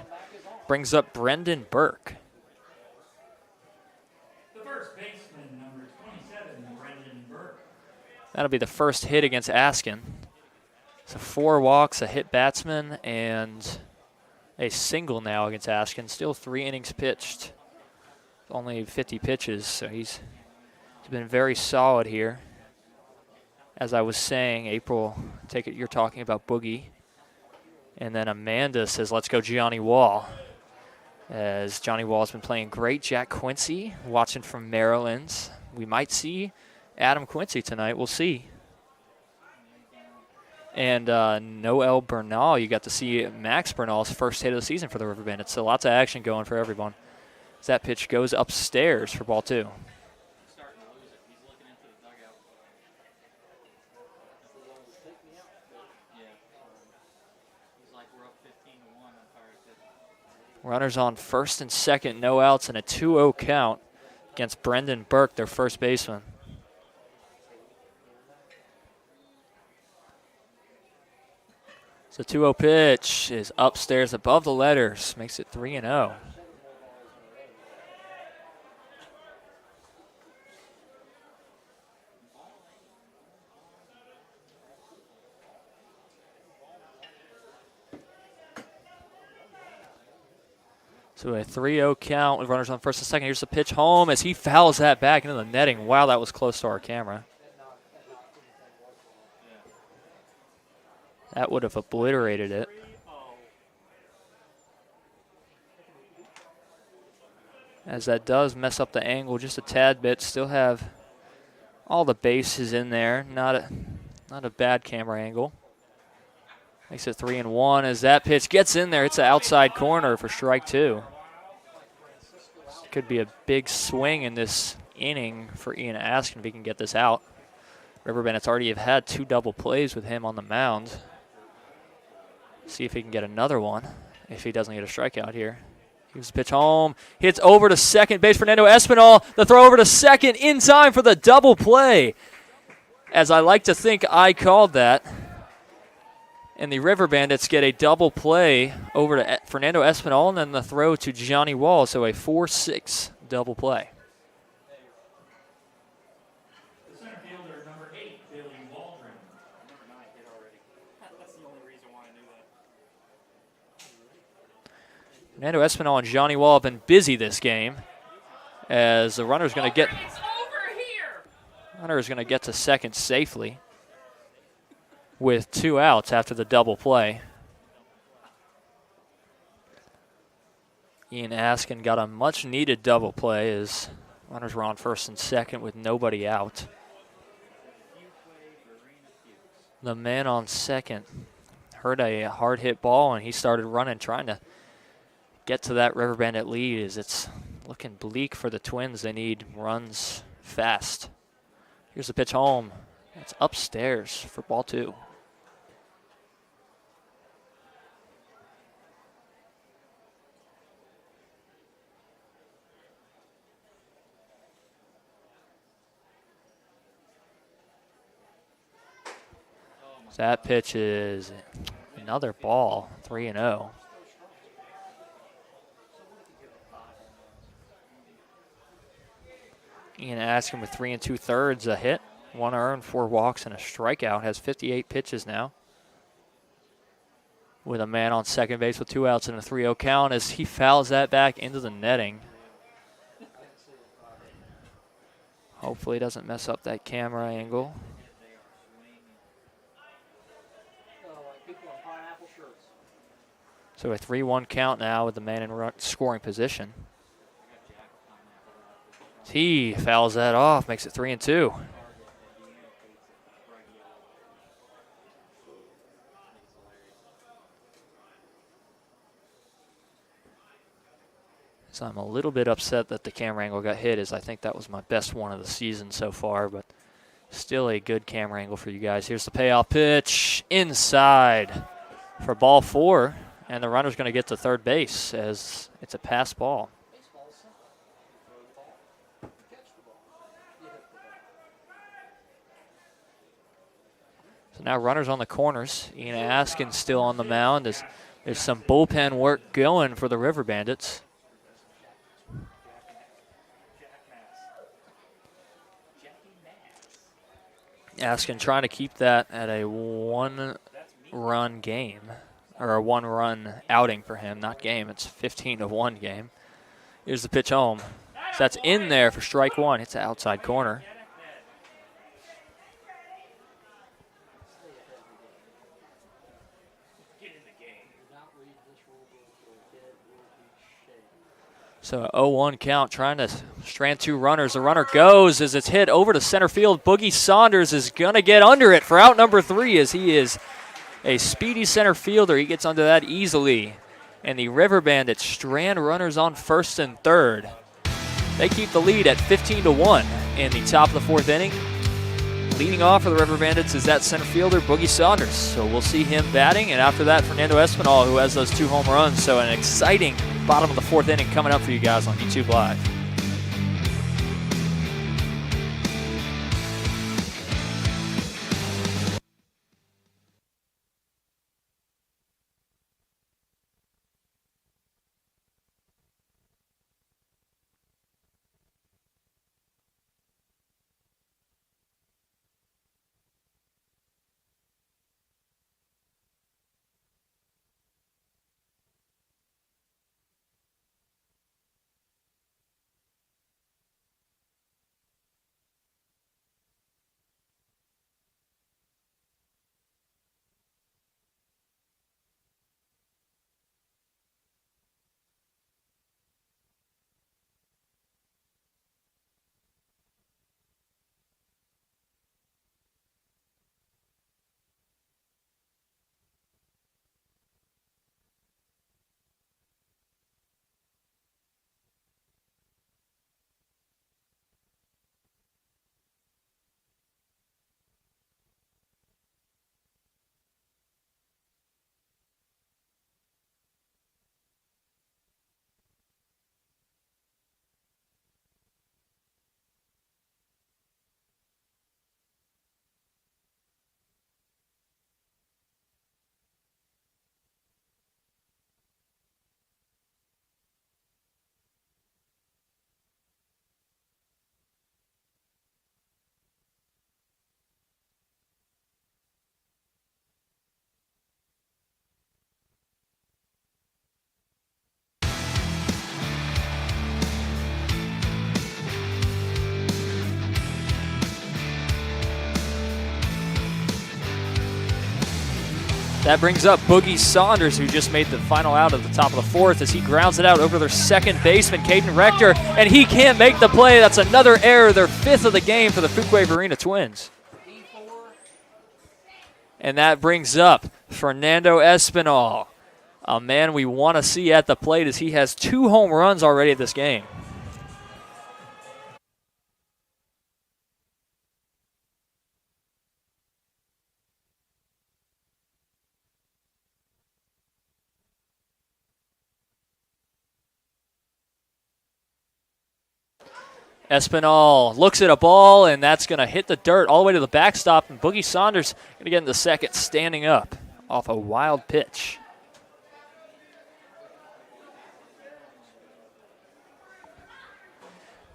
Brings up Brendan Burke. The first baseman, number 27, Brendan Burke. That'll be the first hit against Askin. So 4 walks, a hit batsman, and a single now against Askin. Still 3 innings pitched. Only 50 pitches, so he's been very solid here. As I was saying, April, take it you're talking about Boogie. And then Amanda says, let's go Johnny Wall. As Johnny Wall's been playing great. Jack Quincy watching from Maryland. We might see Adam Quincy tonight. We'll see. And Noel Bernal, you got to see Max Bernal's first hit of the season for the River Bandits. So lots of action going for everyone. As that pitch goes upstairs for ball 2. Runners on first and second, no outs, and a 2-0 count against Brendan Burke, their first baseman. So 2-0 pitch is upstairs above the letters, makes it 3-0. So a 3-0 count with runners on first and second. Here's the pitch home as he fouls that back into the netting. Wow, that was close to our camera. That would have obliterated it. As that does mess up the angle just a tad bit. Still have all the bases in there. Not a bad camera angle. Makes it 3-1 as that pitch gets in there. It's an outside corner for strike 2. Could be a big swing in this inning for Ian Askin if he can get this out. River Bandits already have had 2 double plays with him on the mound. See if he can get another one if he doesn't get a strikeout here. Here's the pitch home. Hits over to second base. Fernando Espinal. The throw over to second in time for the double play. As I like to think I called that. And the River Bandits get a double play over to Fernando Espinal and then the throw to Johnny Wall. So a 4-6 double play. The center fielder, number 8, Billy Waldron. Number 9 hit already. That's the only reason why I knew that. Fernando Espinal and Johnny Wall have been busy this game. As the runner's going to get. Runner is going to get to second safely with 2 outs after the double play. Ian Askin got a much-needed double play as runners were on first and second with nobody out. The man on second heard a hard-hit ball, and he started running, trying to get to that River Bandit lead as it's looking bleak for the Twins. They need runs fast. Here's the pitch home. It's upstairs for ball 2. That pitch is another ball, 3-0. Ian Askin with 3 2/3, a hit, 1 earned, 4 walks, and a strikeout. Has 58 pitches now. With a man on second base with 2 outs and a 3-0 count as he fouls that back into the netting. Hopefully he doesn't mess up that camera angle. So a 3-1 count now with the man in scoring position. He fouls that off, makes it 3-2. So I'm a little bit upset that the camera angle got hit, as I think that was my best one of the season so far, but still a good camera angle for you guys. Here's the payoff pitch inside for ball 4. And the runner's going to get to third base as it's a pass ball. So now runners on the corners. Ian Askin still on the mound. There's some bullpen work going for the River Bandits. Askin trying to keep that at a one-run game, or a one-run outing for him, not game. It's 15-1 game. Here's the pitch home. So that's in there for strike one. It's an outside corner. So 0-1 count, trying to strand two runners. The runner goes as it's hit over to center field. Boogie Saunders is going to get under it for out number 3, as he is a speedy center fielder. He gets under that easily. And the River Bandits strand runners on first and third. They keep the lead at 15-1 in the top of the 4th inning. Leading off for the River Bandits is that center fielder, Boogie Saunders. So we'll see him batting. And after that, Fernando Espinal, who has those 2 home runs. So an exciting bottom of the 4th inning coming up for you guys on YouTube Live. That brings up Boogie Saunders, who just made the final out at the top of the 4th as he grounds it out over their second baseman, Caden Rector, and he can't make the play. That's another error, their 5th of the game for the Varina Twins. And that brings up Fernando Espinal, a man we want to see at the plate as he has 2 home runs already at this game. Espinal looks at a ball, and that's going to hit the dirt all the way to the backstop, and Boogie Saunders going to get in the second standing up off a wild pitch.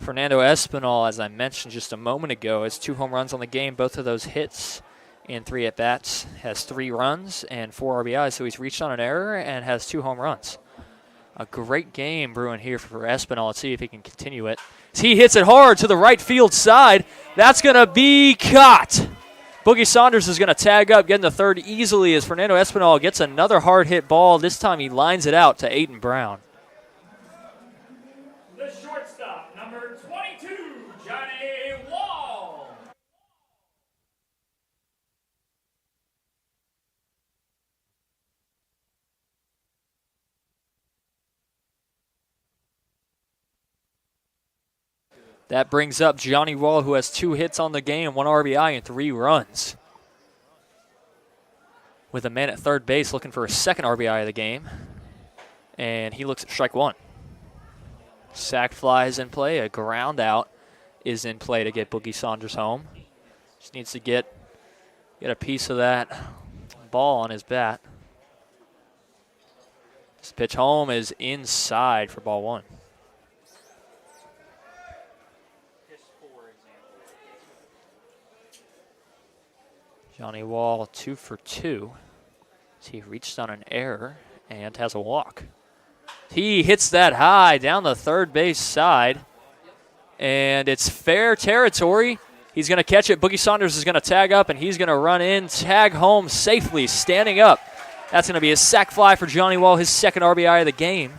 Fernando Espinal, as I mentioned just a moment ago, has 2 home runs on the game, both of those hits in 3 at-bats, has 3 runs and 4 RBIs, so he's reached on an error and has 2 home runs. A great game brewing here for Espinal. Let's see if he can continue it. He hits it hard to the right field side. That's going to be caught. Boogie Saunders is going to tag up, getting the third easily as Fernando Espinal gets another hard hit ball. This time he lines it out to Aiden Brown. The shortstop, number 22, Johnny Wall. That brings up Johnny Wall, who has 2 hits on the game, 1 RBI, and 3 runs. With a man at third base looking for a second RBI of the game. And he looks at strike 1. Sac fly is in play. A ground out is in play to get Boogie Saunders home. Just needs to get get a piece of that ball on his bat. This pitch home is inside for ball one. Johnny Wall 2 for 2. He reached on an error and has a walk. He hits that high down the third base side, and it's fair territory. He's going to catch it. Boogie Saunders is going to tag up, and he's going to run in, tag home safely, standing up. That's going to be a sac fly for Johnny Wall, his second RBI of the game,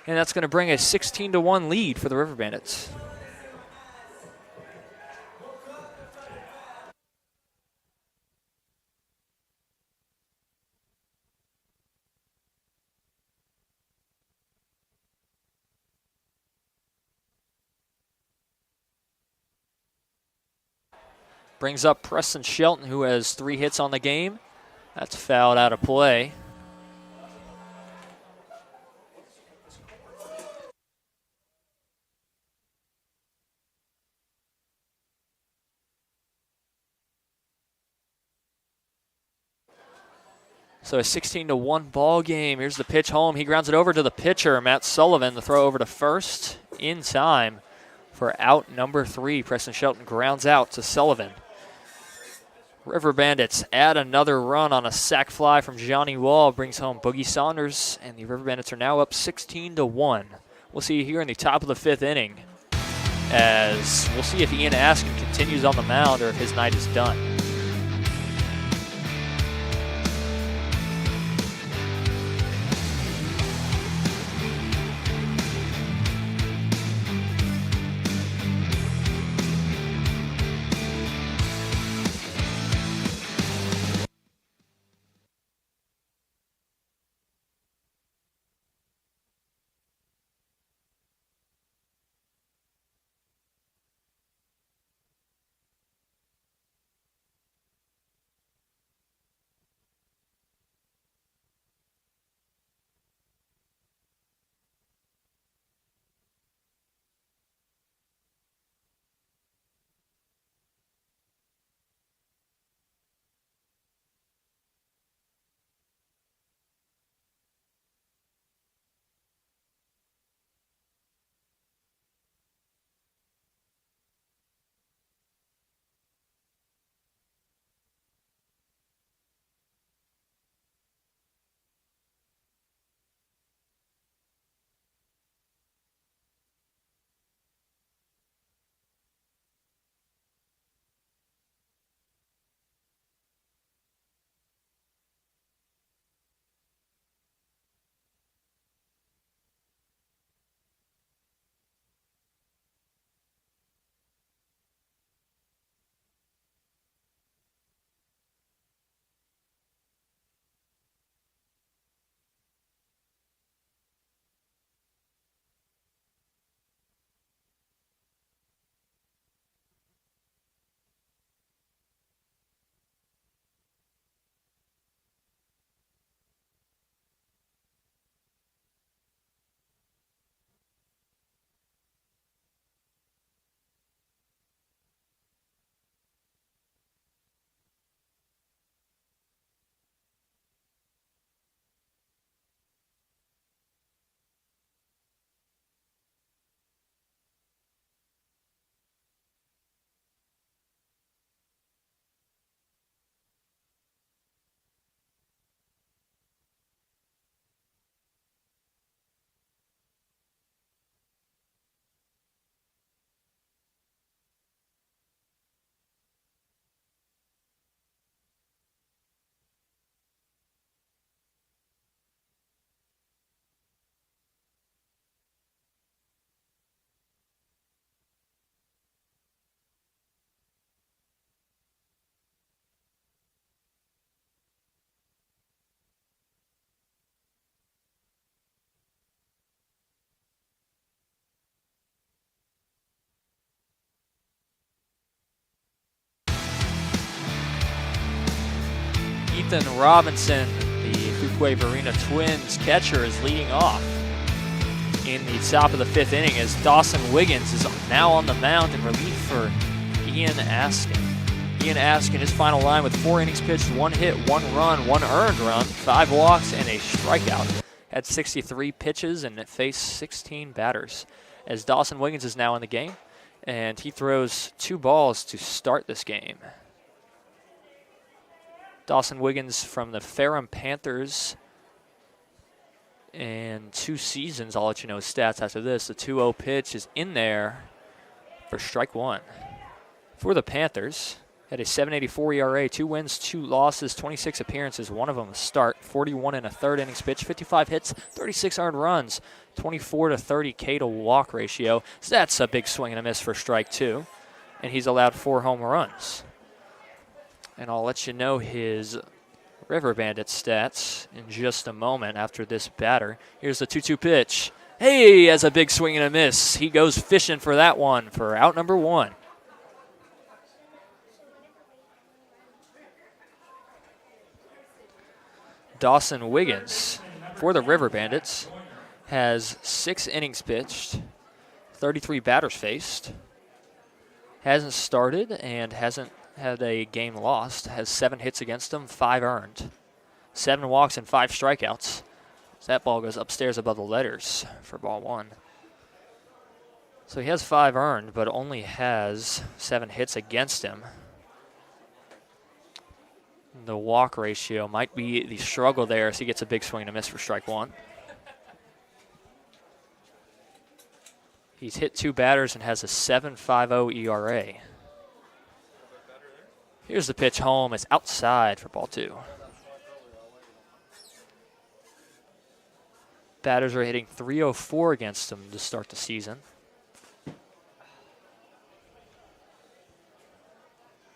and that's going to bring a 16-1 lead for the River Bandits. Brings up Preston Shelton, who has 3 hits on the game. That's fouled out of play. So a 16-1 ball game. Here's the pitch home. He grounds it over to the pitcher, Matt Sullivan. The throw over to first in time for out number 3. Preston Shelton grounds out to Sullivan. River Bandits add another run on a sac fly from Johnny Wall. Brings home Boogie Saunders, and the River Bandits are now up 16-1. We'll see you here in the top of the 5th inning, as we'll see if Ian Askin continues on the mound or if his night is done. Ethan Robinson, the Fuquay Varina Twins catcher, is leading off in the top of the 5th inning as Dawson Wiggins is now on the mound in relief for Ian Askin. Ian Askin, his final line with 4 innings pitched, 1 hit, 1 run, 1 earned run, 5 walks, and a strikeout. Had 63 pitches and faced 16 batters. As Dawson Wiggins is now in the game, and he throws 2 balls to start this game. Dawson Wiggins from the Ferrum Panthers. And 2 seasons, I'll let you know his stats after this. The 2-0 pitch is in there for strike 1. For the Panthers, had a 7.84 ERA, 2 wins, 2 losses, 26 appearances, one of them a start, 41 in a third innings pitch, 55 hits, 36 earned runs, 24 to 30 K to walk ratio. So that's a big swing and a miss for strike 2. And he's allowed 4 home runs. And I'll let you know his River Bandits stats in just a moment after this batter. Here's the 2-2 pitch. Hey, has a big swing and a miss. He goes fishing for that one for out number 1. Dawson Wiggins for the River Bandits has 6 innings pitched, 33 batters faced, hasn't started and hasn't had a game lost, has 7 hits against him, 5 earned, 7 walks and 5 strikeouts. So that ball goes upstairs above the letters for ball 1. So he has 5 earned, but only has 7 hits against him. The walk ratio might be the struggle there as he gets a big swing and a miss for strike 1. He's hit 2 batters and has a 7.50 ERA. Here's the pitch home. It's outside for ball 2. Batters are hitting .304 against him to start the season.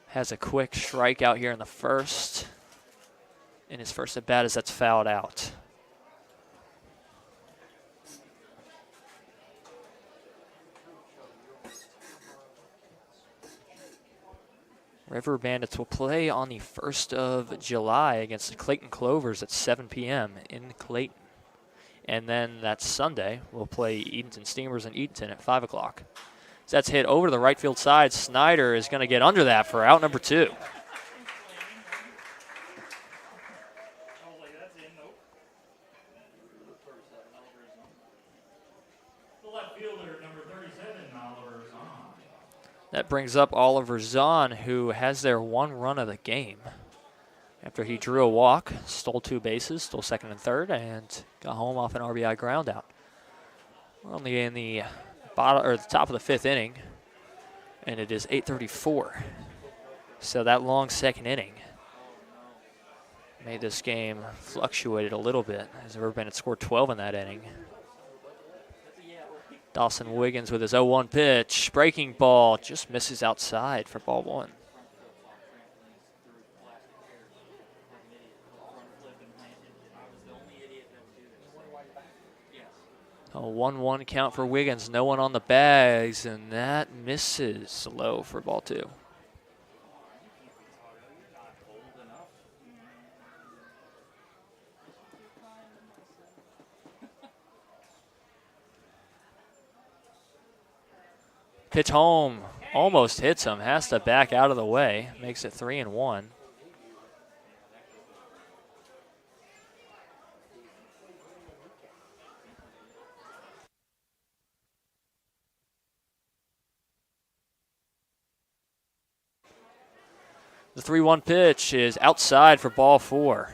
Has a quick strikeout here in the first. In his first at bat as that's fouled out. River Bandits will play on the 1st of July against the Clayton Clovers at 7 p.m. in Clayton. And then that Sunday, we'll play Edenton Steamers in Edenton at 5 o'clock. So that's hit over to the right field side. Snyder is going to get under that for out number 2. That brings up Oliver Zahn, who has their 1 run of the game. After he drew a walk, stole 2 bases, stole second and third, and got home off an RBI ground out. We're only in the bottom or the top of the 5th inning, and it is 8:34. So that long second inning made this game fluctuated a little bit as the River Bandits scored 12 in that inning. Dawson Wiggins with his 0-1 pitch. Breaking ball just misses outside for ball 1. A 1-1 count for Wiggins. No one on the bags, and that misses low for ball 2. Pitch home, almost hits him, has to back out of the way, makes it 3-1. The 3-1 pitch is outside for ball 4.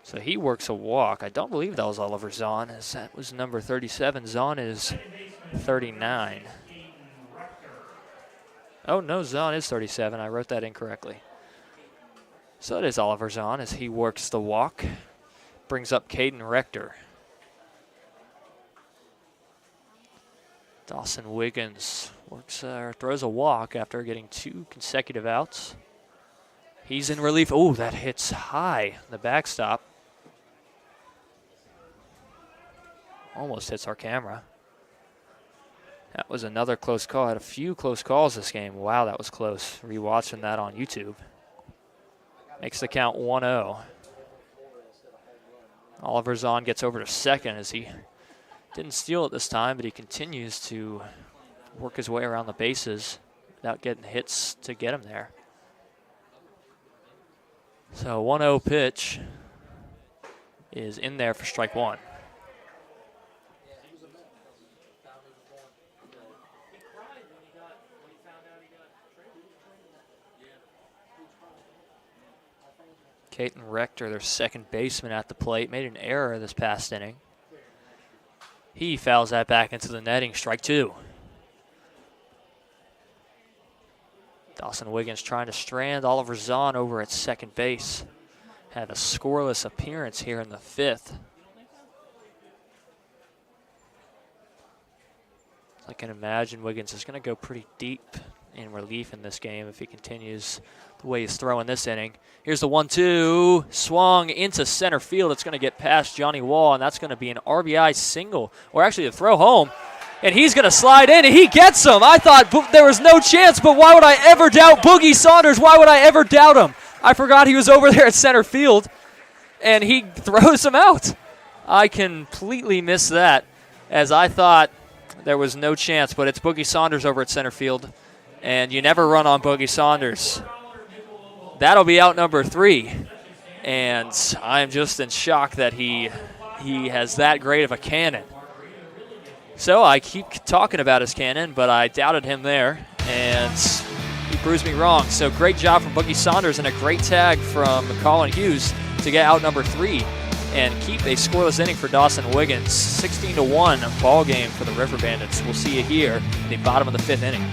So he works a walk. I don't believe that was Oliver Zahn, as that was number 37. Zahn is 39. Oh, no, Zahn is 37. I wrote that incorrectly. So it is Oliver Zahn as he works the walk. Brings up Caden Rector. Dawson Wiggins throws a walk after getting 2 consecutive outs. He's in relief. Oh, that hits high, the backstop. Almost hits our camera. That was another close call. Had a few close calls this game. Wow, that was close. Rewatching that on YouTube. Makes the count 1-0. Oliver Zahn gets over to second as he didn't steal it this time, but he continues to work his way around the bases. without getting hits to get him there. So 1-0 pitch is in there for strike one. Caden Rector, their second baseman at the plate, made an error this past inning. He fouls that back into the netting, strike two. Dawson Wiggins trying to strand Oliver Zahn over at second base. Had a scoreless appearance here in the fifth. I can imagine Wiggins is going to go pretty deep in relief in this game if he continues the way he's throwing this inning. Here's the 1-2, swung into center field. It's going to get past Johnny Wall, and that's going to be an RBI single, or actually a throw home. And he's going to slide in, and he gets him. I thought there was no chance, but why would I ever doubt Boogie Saunders? Why would I ever doubt him? I forgot he was over there at center field, and he throws him out. I completely missed that, as I thought there was no chance, but it's Boogie Saunders over at center field, and you never run on Boogie Saunders. That'll be out number 3, and I'm just in shock that he has that great of a cannon. So I keep talking about his cannon, but I doubted him there, and he proves me wrong. So great job from Boogie Saunders and a great tag from Colin Hughes to get out number 3 and keep a scoreless inning for Dawson Wiggins. 16-1 ball game for the River Bandits. We'll see you here in the bottom of the 5th inning.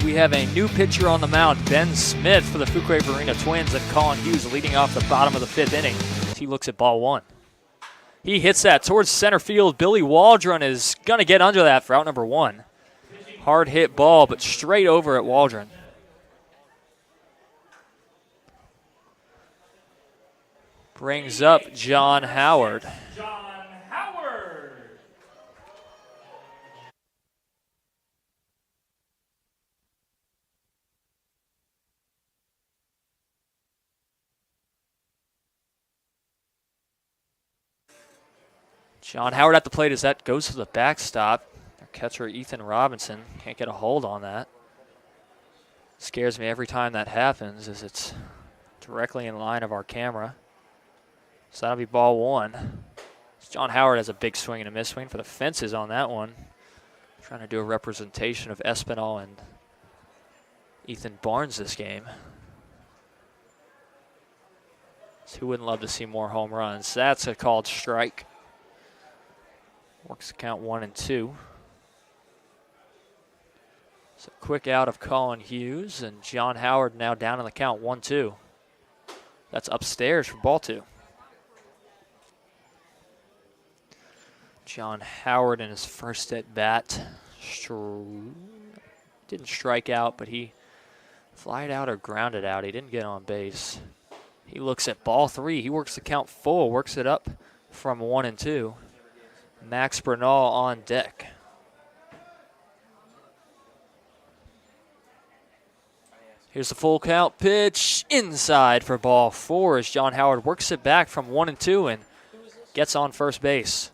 We have a new pitcher on the mound, Ben Smith for the Fuquay Varina Twins, and Colin Hughes leading off the bottom of the 5th inning. He looks at ball 1. He hits that towards center field. Billy Waldron is going to get under that for out number 1. Hard hit ball, but straight over at Waldron. Brings up John Howard. John Howard at the plate as that goes to the backstop. Their catcher, Ethan Robinson, can't get a hold on that. Scares me every time that happens as it's directly in line of our camera. So that'll be ball one. John Howard has a big swing and a miss swing for the fences on that one. Trying to do a representation of Espinal and Ethan Barnes this game. So who wouldn't love to see more home runs? That's a called strike. Works the count 1-2. So quick out of Colin Hughes, and John Howard now down in the count 1-2. That's upstairs for ball two. John Howard in his first at bat. Didn't strike out, but he flied out or grounded out. He didn't get on base. He looks at ball three. He works the count full, works it up from 1-2. Max Bernal on deck. Here's the full count pitch inside for ball four as John Howard works it back from 1-2 and gets on first base.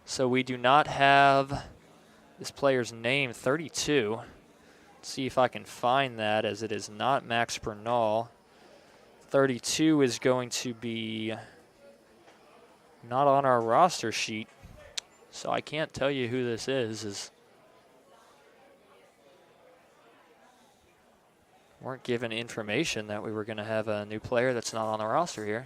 So we do not have this player's name, 32. Let's see if I can find that, as it is not Max Bernal. 32 is going to be not on our roster sheet, so I can't tell you who this is. Weren't given information that we were going to have a new player that's not on the roster here.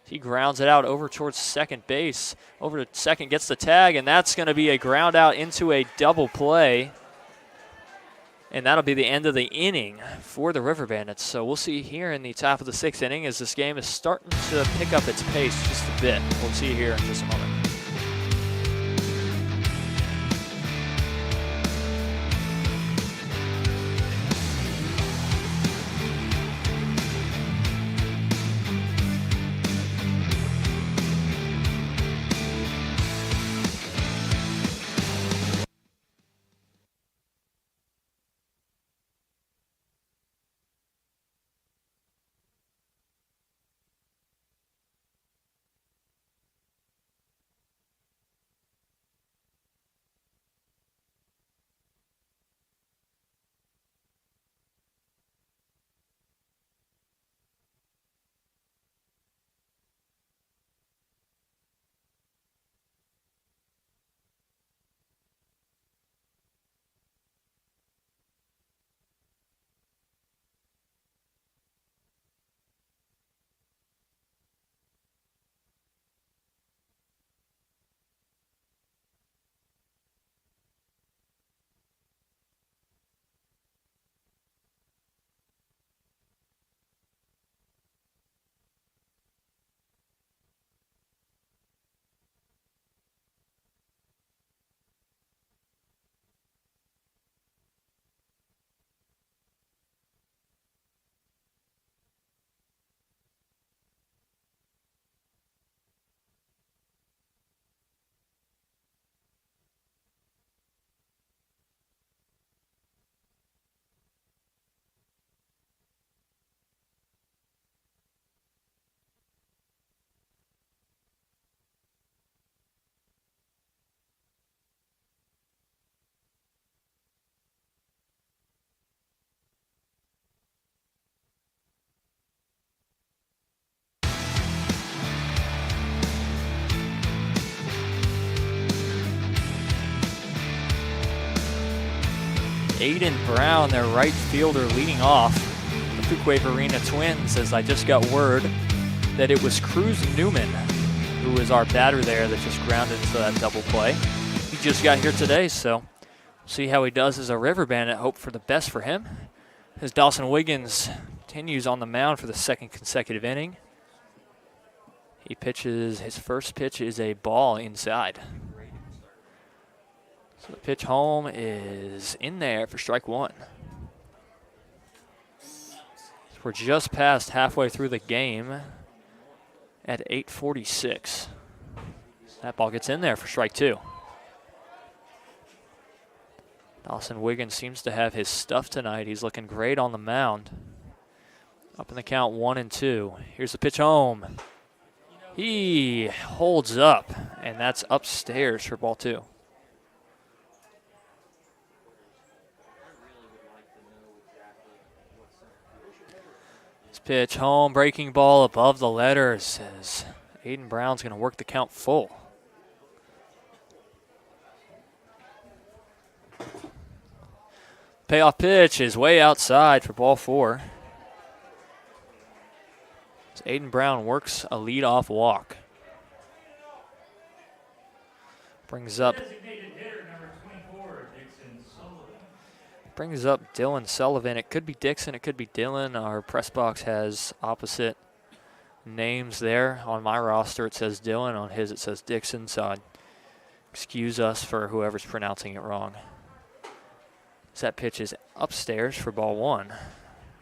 He grounds it out over towards second base. Over to second, gets the tag, and that's going to be a ground out into a double play. And that'll be the end of the inning for the River Bandits. So we'll see here in the top of the sixth inning as this game is starting to pick up its pace just a bit. We'll see here in just a moment. Aiden Brown, their right fielder, leading off the Fuquay Varina Twins, as I just got word that it was Cruz Newman, who was our batter there, that just grounded into that double play. He just got here today, so see how he does as a River Bandit. Hope for the best for him. As Dawson Wiggins continues on the mound for the second consecutive inning. He pitches, his first pitch is a ball inside. So the pitch home is in there for strike one. So we're just past halfway through the game at 8:46. That ball gets in there for strike two. Dawson Wiggins seems to have his stuff tonight. He's looking great on the mound. Up in the count 1-2. Here's the pitch home. He holds up, and that's upstairs for ball 2. This pitch home, breaking ball above the letters as Aiden Brown's going to work the count full. Payoff pitch is way outside for ball 4. As Aiden Brown works a leadoff walk. Brings up Dylan Sullivan. It could be Dixon, it could be Dylan. Our press box has opposite names there. On my roster it says Dylan, on his it says Dixon, so I'd excuse us for whoever's pronouncing it wrong. That pitch is upstairs for ball 1.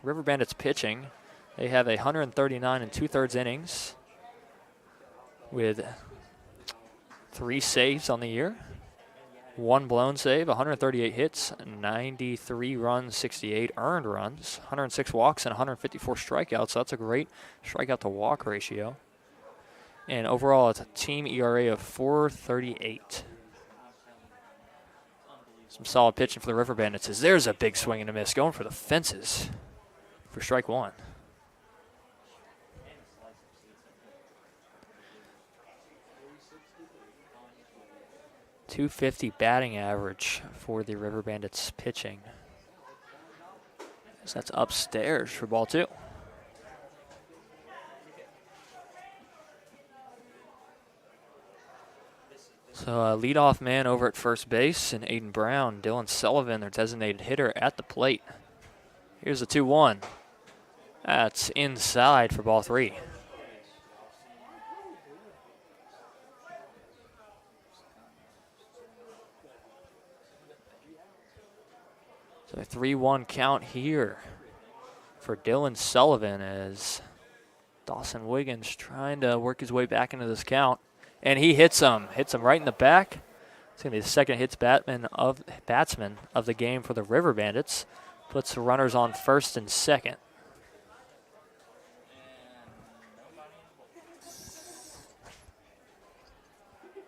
River Bandits pitching. They have 139 2/3 innings with 3 saves on the year, 1 blown save, 138 hits, 93 runs, 68 earned runs, 106 walks, and 154 strikeouts. So that's a great strikeout to walk ratio. And overall, it's a team ERA of 4.38. Some solid pitching for the River Bandits as there's a big swing and a miss going for the fences for strike 1. .250 batting average for the River Bandits pitching. So that's upstairs for ball 2. So leadoff man over at first base, and Aiden Brown, Dylan Sullivan, their designated hitter at the plate. Here's the 2-1. That's inside for ball 3. So a 3-1 count here for Dylan Sullivan as Dawson Wiggins trying to work his way back into this count. And he hits him right in the back. It's going to be the second hits batsman of the game for the River Bandits. Puts the runners on first and second.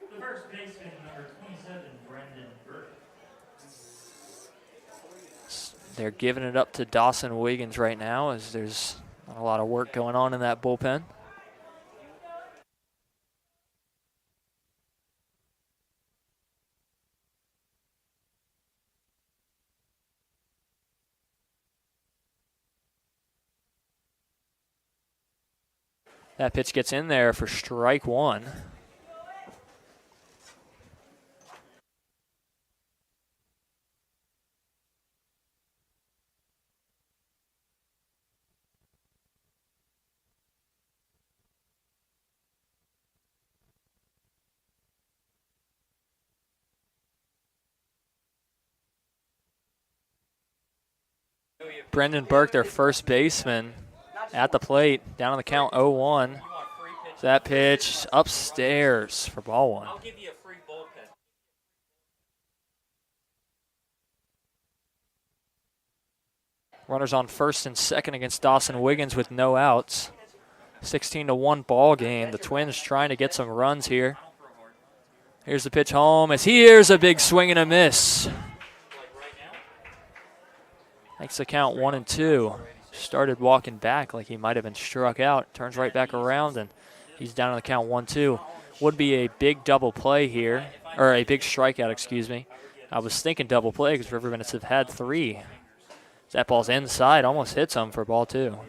The first baseman, number 27, Brendan Burke. They're giving it up to Dawson Wiggins right now as there's not a lot of work going on in that bullpen. That pitch gets in there for strike 1. Brendan Burke, their first baseman, at the plate, down on the count 0-1. So that pitch upstairs for ball 1. I'll give you a free bullpen. Runners on first and second against Dawson Wiggins with no outs. 16-1 ball game. The Twins trying to get some runs here. Here's the pitch home as here's a big swing and a miss. Makes the count 1-2. Started walking back like he might have been struck out. Turns right back around, and he's down on the count 1-2. Would be a big double play here, or a big strikeout, excuse me. I was thinking double play because River Bandits have had 3. That ball's inside, almost hits him for ball 2. You only need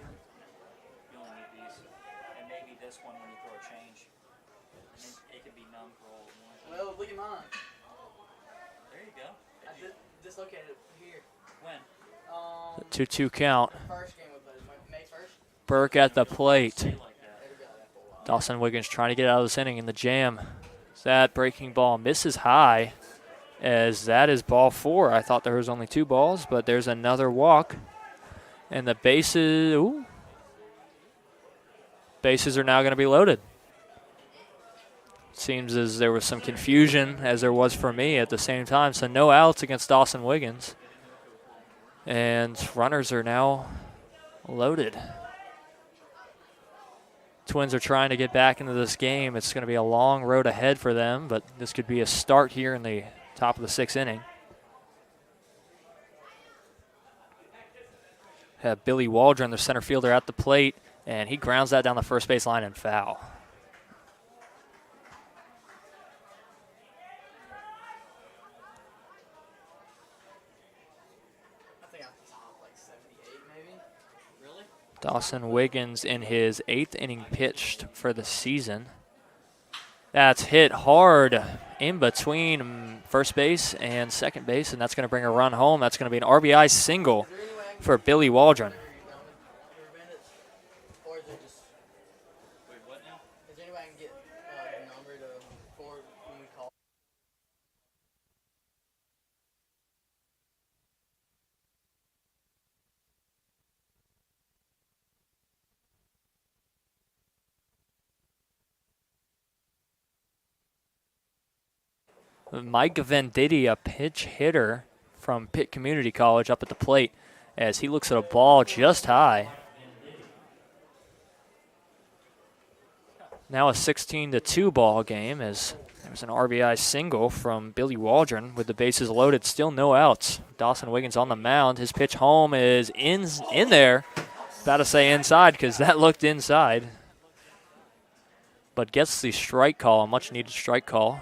these. And maybe this one when you throw a change. And it could be numb for all at once. Well, look at mine. There you go. I dislocated it here. When? 2-2 count. First game we played, May 1st. Burke at the plate. Like that. Dawson Wiggins trying to get out of this inning in the jam. That breaking ball misses high as that is ball 4. I thought there was only 2 balls, but there's another walk. And the bases are now going to be loaded. Seems as there was some confusion, as there was for me at the same time. So no outs against Dawson Wiggins. And runners are now loaded. Twins are trying to get back into this game. It's going to be a long road ahead for them, but this could be a start here in the top of the 6th inning. Have Billy Waldron, the center fielder, at the plate, and he grounds that down the first base line and foul. I think I top like 78 maybe. Really? Dawson Wiggins in his 8th inning pitched for the season. That's hit hard in between first base and second base, and that's going to bring a run home. That's going to be an RBI single for Billy Waldron. River Bandits? Or is it just, Wait, what now? is there any way I can get the number to for when we call? Mike Venditti, a pinch hitter from Pitt Community College, up at the plate as he looks at a ball just high. Now a 16-2 ball game as there's an RBI single from Billy Waldron with the bases loaded, still no outs. Dawson Wiggins on the mound. His pitch home is in there. About to say inside because that looked inside. But gets the strike call, a much-needed strike call.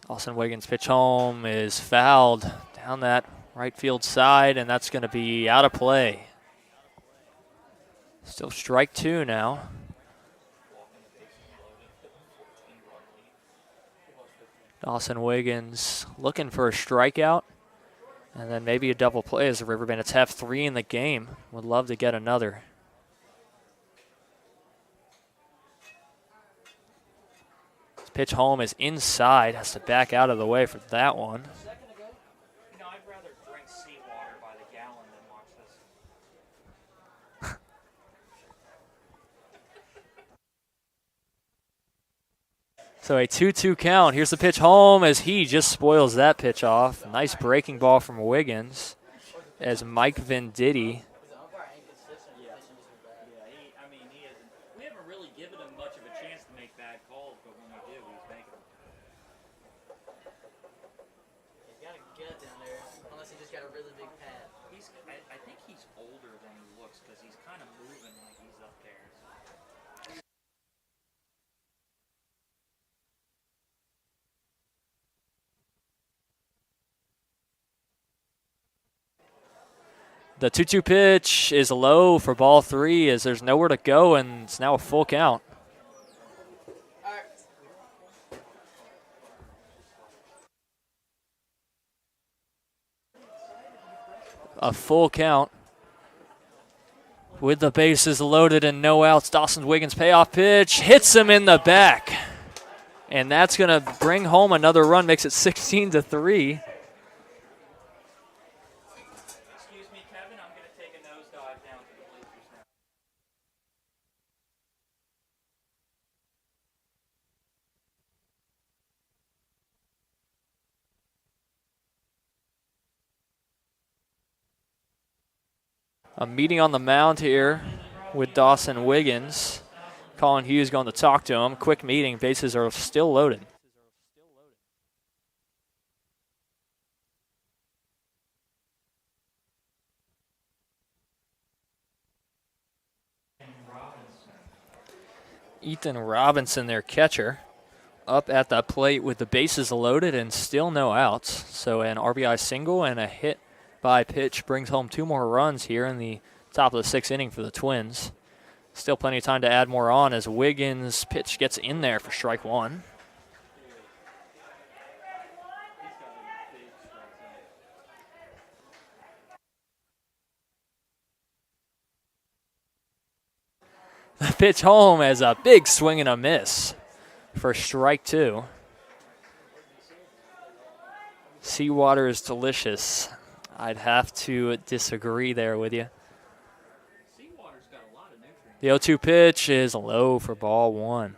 Dawson Wiggins' pitch home is fouled down that right field side, and that's going to be out of play. Still strike 2 now. Dawson Wiggins looking for a strikeout, and then maybe a double play as the River Bandits have 3 in the game. Would love to get another. Pitch home is inside, has to back out of the way for that one. You know, I'd rather drink seawater by the gallon than watch this. So a 2-2 count. Here's the pitch home as he just spoils that pitch off. Nice breaking ball from Wiggins as Mike Venditti. The umpire ain't consistent. Yeah. Pitching just as bad. Yeah, he isn't. We haven't really given him much of a chance to make bad calls, but when we do, he's making them. He's got a gut down there, unless he just got a really big pad. I think he's older than he looks because he's kind of moving like he's up there. The 2-2 pitch is low for ball 3 as there's nowhere to go, and it's now a full count. All right. A full count with the bases loaded and no outs. Dawson Wiggins' payoff pitch hits him in the back, and that's going to bring home another run, makes it 16-3. Excuse me, Kevin, I'm going to take a nosedive down to the bleachers now. A meeting on the mound here with Dawson Wiggins. Colin Hughes going to talk to him. Quick meeting. Bases are still loaded. Ethan Robinson, their catcher, up at the plate with the bases loaded and still no outs. So an RBI single and a hit by pitch brings home 2 more runs here in the top of the 6th inning for the Twins. Still plenty of time to add more on as Wiggins' pitch gets in there for strike 1. The pitch home as a big swing and a miss for strike 2. Seawater is delicious. I'd have to disagree there with you. Seawater's got a lot of nutrients. The 0-2 pitch is low for ball 1.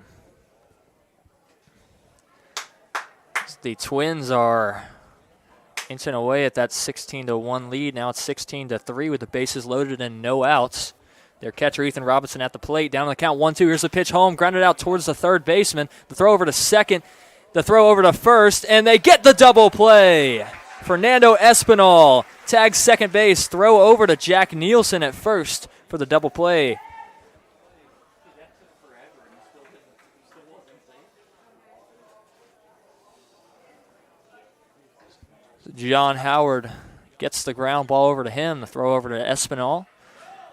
The Twins are inching away at that 16-1 lead. Now it's 16-3 with the bases loaded and no outs. Their catcher, Ethan Robinson, at the plate. Down on the count, 1-2. Here's the pitch home. Grounded out towards the third baseman. The throw over to second. The throw over to first. And they get the double play. Fernando Espinal tags second base. Throw over to Jack Nielsen at first for the double play. John Howard gets the ground ball over to him. The throw over to Espinal.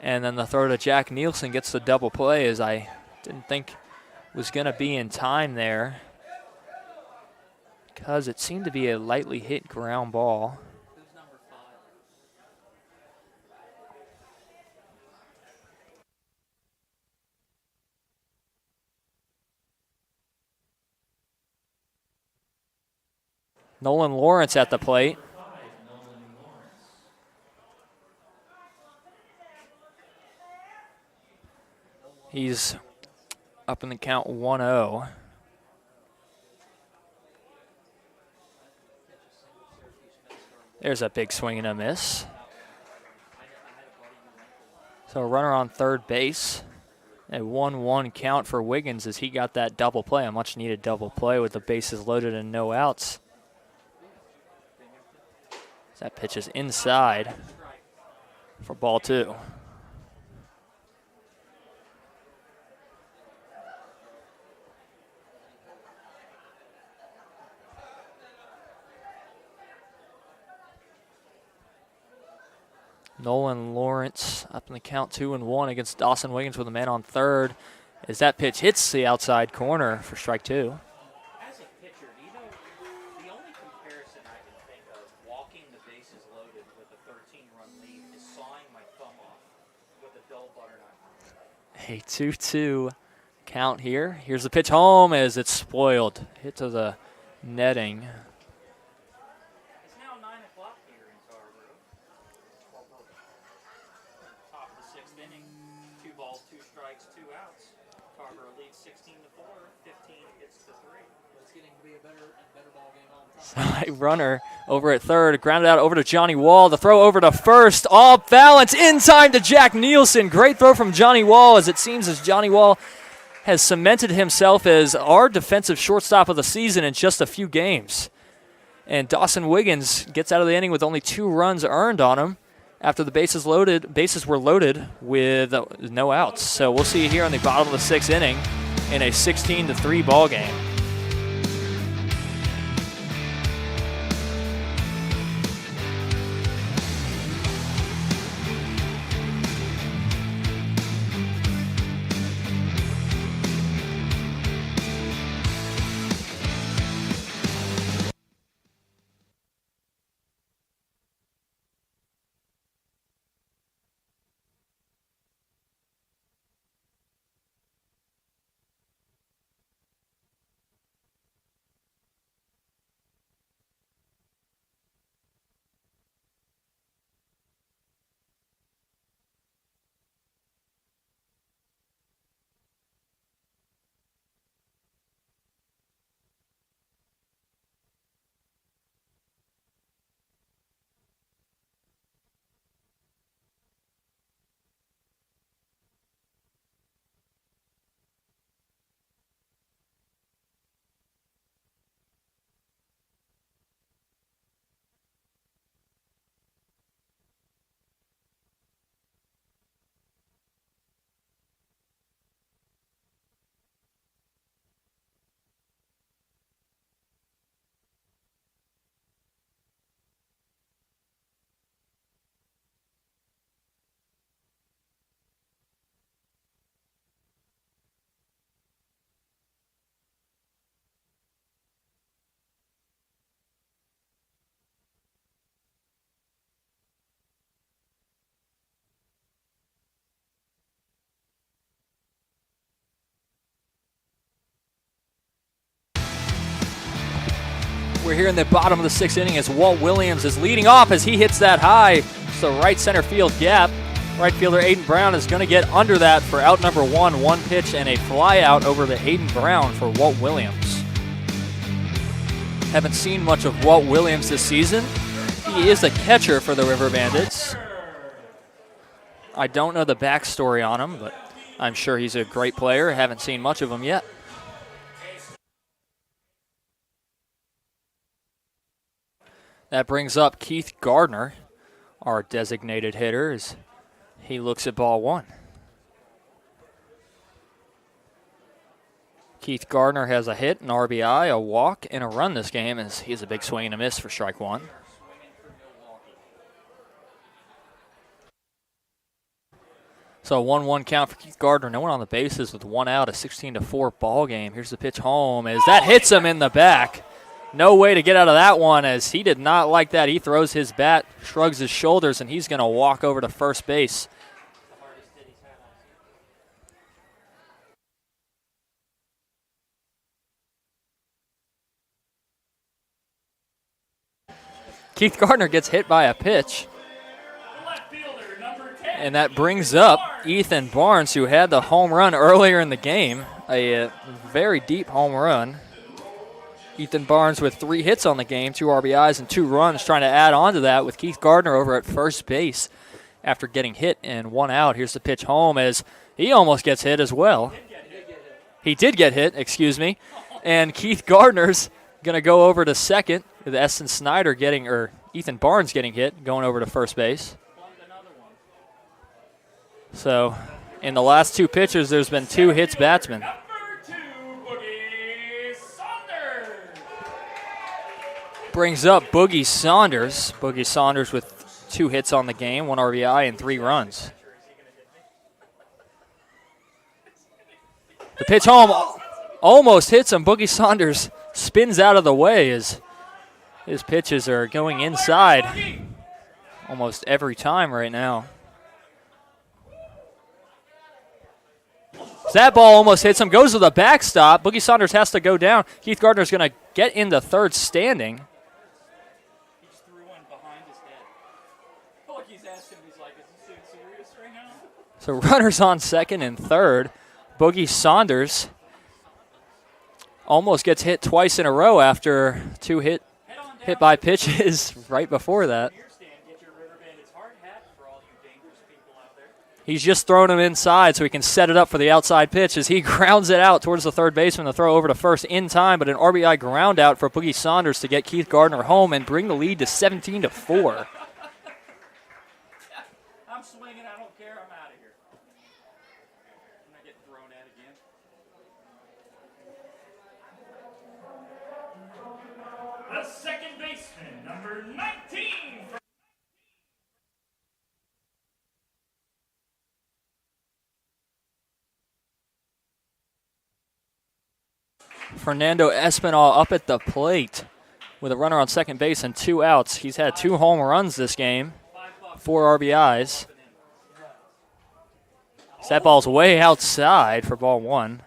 And then the throw to Jack Nielsen gets the double play, as I didn't think was going to be in time there, because it seemed to be a lightly hit ground ball. Who's number 5? Nolan Lawrence at the plate. He's up in the count 1-0. There's a big swing and a miss. So a runner on third base. A 1-1 count for Wiggins as he got that double play, a much needed double play with the bases loaded and no outs. That pitch is inside for ball 2. Nolan Lawrence up in the count 2-1 against Dawson Wiggins with a man on third, as that pitch hits the outside corner for strike 2. As a pitcher, do you know the only comparison I can think of walking the bases loaded with a 13-run lead is sawing my thumb off with a dull butter knife. A 2-2 count here. Here's the pitch home as it's spoiled. Hit to the netting. It's now 9 o'clock here in Tarboro. Top of the 6th inning. 2 balls, 2 strikes, 2 outs. Tarboro leads 16-4. 15 gets to 3. It's getting to be a better and better ball game all the time. Side runner over at third, grounded out over to Johnny Wall. The throw over to first, off balance, in time to Jack Nielsen. Great throw from Johnny Wall, as it seems as Johnny Wall has cemented himself as our defensive shortstop of the season in just a few games. And Dawson Wiggins gets out of the inning with only 2 runs earned on him after the bases were loaded with no outs. So we'll see you here on the bottom of the 6th inning in a 16-3 ball game. We're here in the bottom of the 6th inning as Walt Williams is leading off as he hits that high. It's the right center field gap. Right fielder Aiden Brown is going to get under that for out number 1. 1 pitch and a fly out over to Aiden Brown for Walt Williams. Haven't seen much of Walt Williams this season. He is a catcher for the River Bandits. I don't know the backstory on him, but I'm sure he's a great player. Haven't seen much of him yet. That brings up Keith Gardner, our designated hitter, as he looks at ball one. Keith Gardner has a hit, an RBI, a walk, and a run this game, as he's a big swing and a miss for strike one. So a 1-1 count for Keith Gardner. No one on the bases with one out, a 16-4 ball game. Here's the pitch home as that hits him in the back. No way to get out of that one, as he did not like that. He throws his bat, shrugs his shoulders, and he's going to walk over to first base. Keith Gardner gets hit by a pitch. And that brings up Ethan Barnes, who had the home run earlier in the game, a very deep home run. Ethan Barnes with 3 hits on the game, 2 RBIs and 2 runs, trying to add on to that with Keith Gardner over at first base after getting hit and 1 out. Here's the pitch home as he almost gets hit as well. He did get hit, excuse me. And Keith Gardner's going to go over to second with Ethan Barnes getting hit, going over to first base. So, in the last 2 pitchers, there's been 2 hits batsmen. Brings up Boogie Saunders. Boogie Saunders with 2 hits on the game, 1 RBI and 3 runs. The pitch home almost hits him. Boogie Saunders spins out of the way as his pitches are going inside almost every time right now. That ball almost hits him, goes to the backstop. Boogie Saunders has to go down. Keith Gardner's going to get into third standing. He just threw one behind his head. Oh, look, he's asking, he's like, is this serious right now? So runners on second and third. Boogie Saunders almost gets hit twice in a row after 2 hit by pitches right before that. He's just throwing him inside so he can set it up for the outside pitch as he grounds it out towards the third baseman to throw over to first in time, but an RBI ground out for Boogie Saunders to get Keith Gardner home and bring the lead to 17-4. I'm swinging, I don't care, I'm out of here. I'm not getting thrown at again. The second baseman, number 19. Fernando Espinal up at the plate with a runner on second base and 2 outs. He's had 2 home runs this game, 4 RBIs. That ball's way outside for ball 1.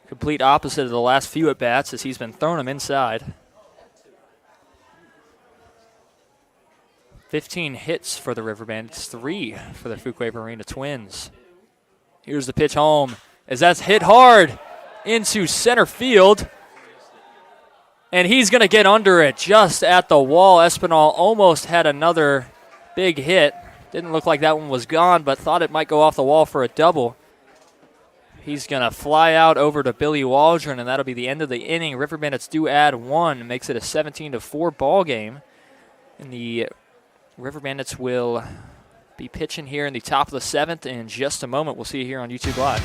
Complete opposite of the last few at-bats as he's been throwing them inside. 15 hits for the River Bandits, 3 for the Fuquay Varina Twins. Here's the pitch home as that's hit hard into center field. And he's going to get under it just at the wall. Espinal almost had another big hit. Didn't look like that one was gone, but thought it might go off the wall for a double. He's going to fly out over to Billy Waldron, and that'll be the end of the inning. River Bandits do add 1, makes it a 17-4 ball game. And the River Bandits will be pitching here in the top of the 7th in just a moment. We'll see you here on YouTube Live.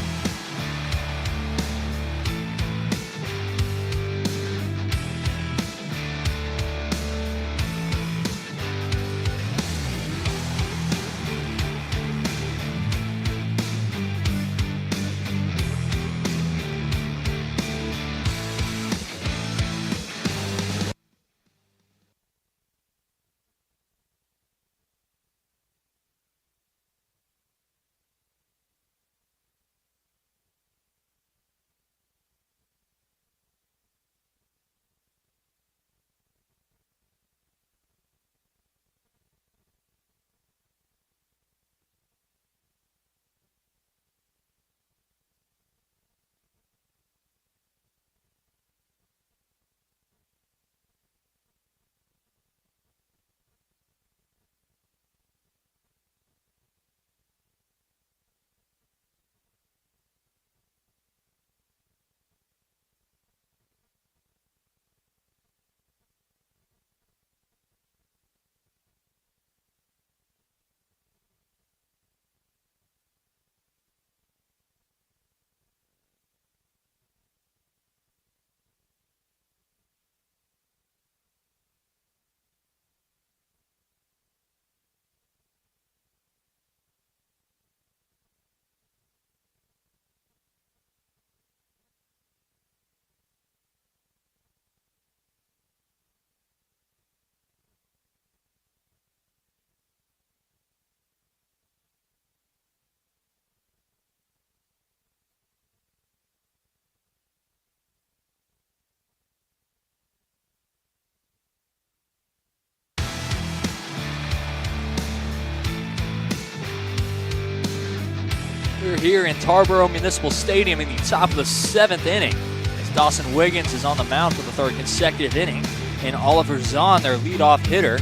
We're here in Tarboro Municipal Stadium in the top of the 7th inning, as Dawson Wiggins is on the mound for the 3rd consecutive inning, and Oliver Zahn, their leadoff hitter,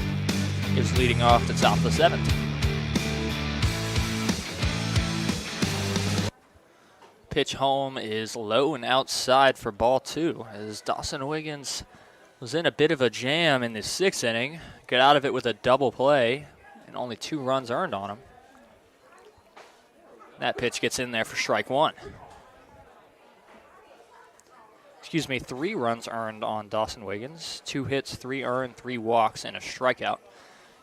is leading off the top of the 7th. Pitch home is low and outside for ball 2, as Dawson Wiggins was in a bit of a jam in the 6th inning, got out of it with a double play, and only 2 runs earned on him. That pitch gets in there for strike 1. 3 runs earned on Dawson Wiggins. 2 hits, 3 earned, 3 walks, and a strikeout.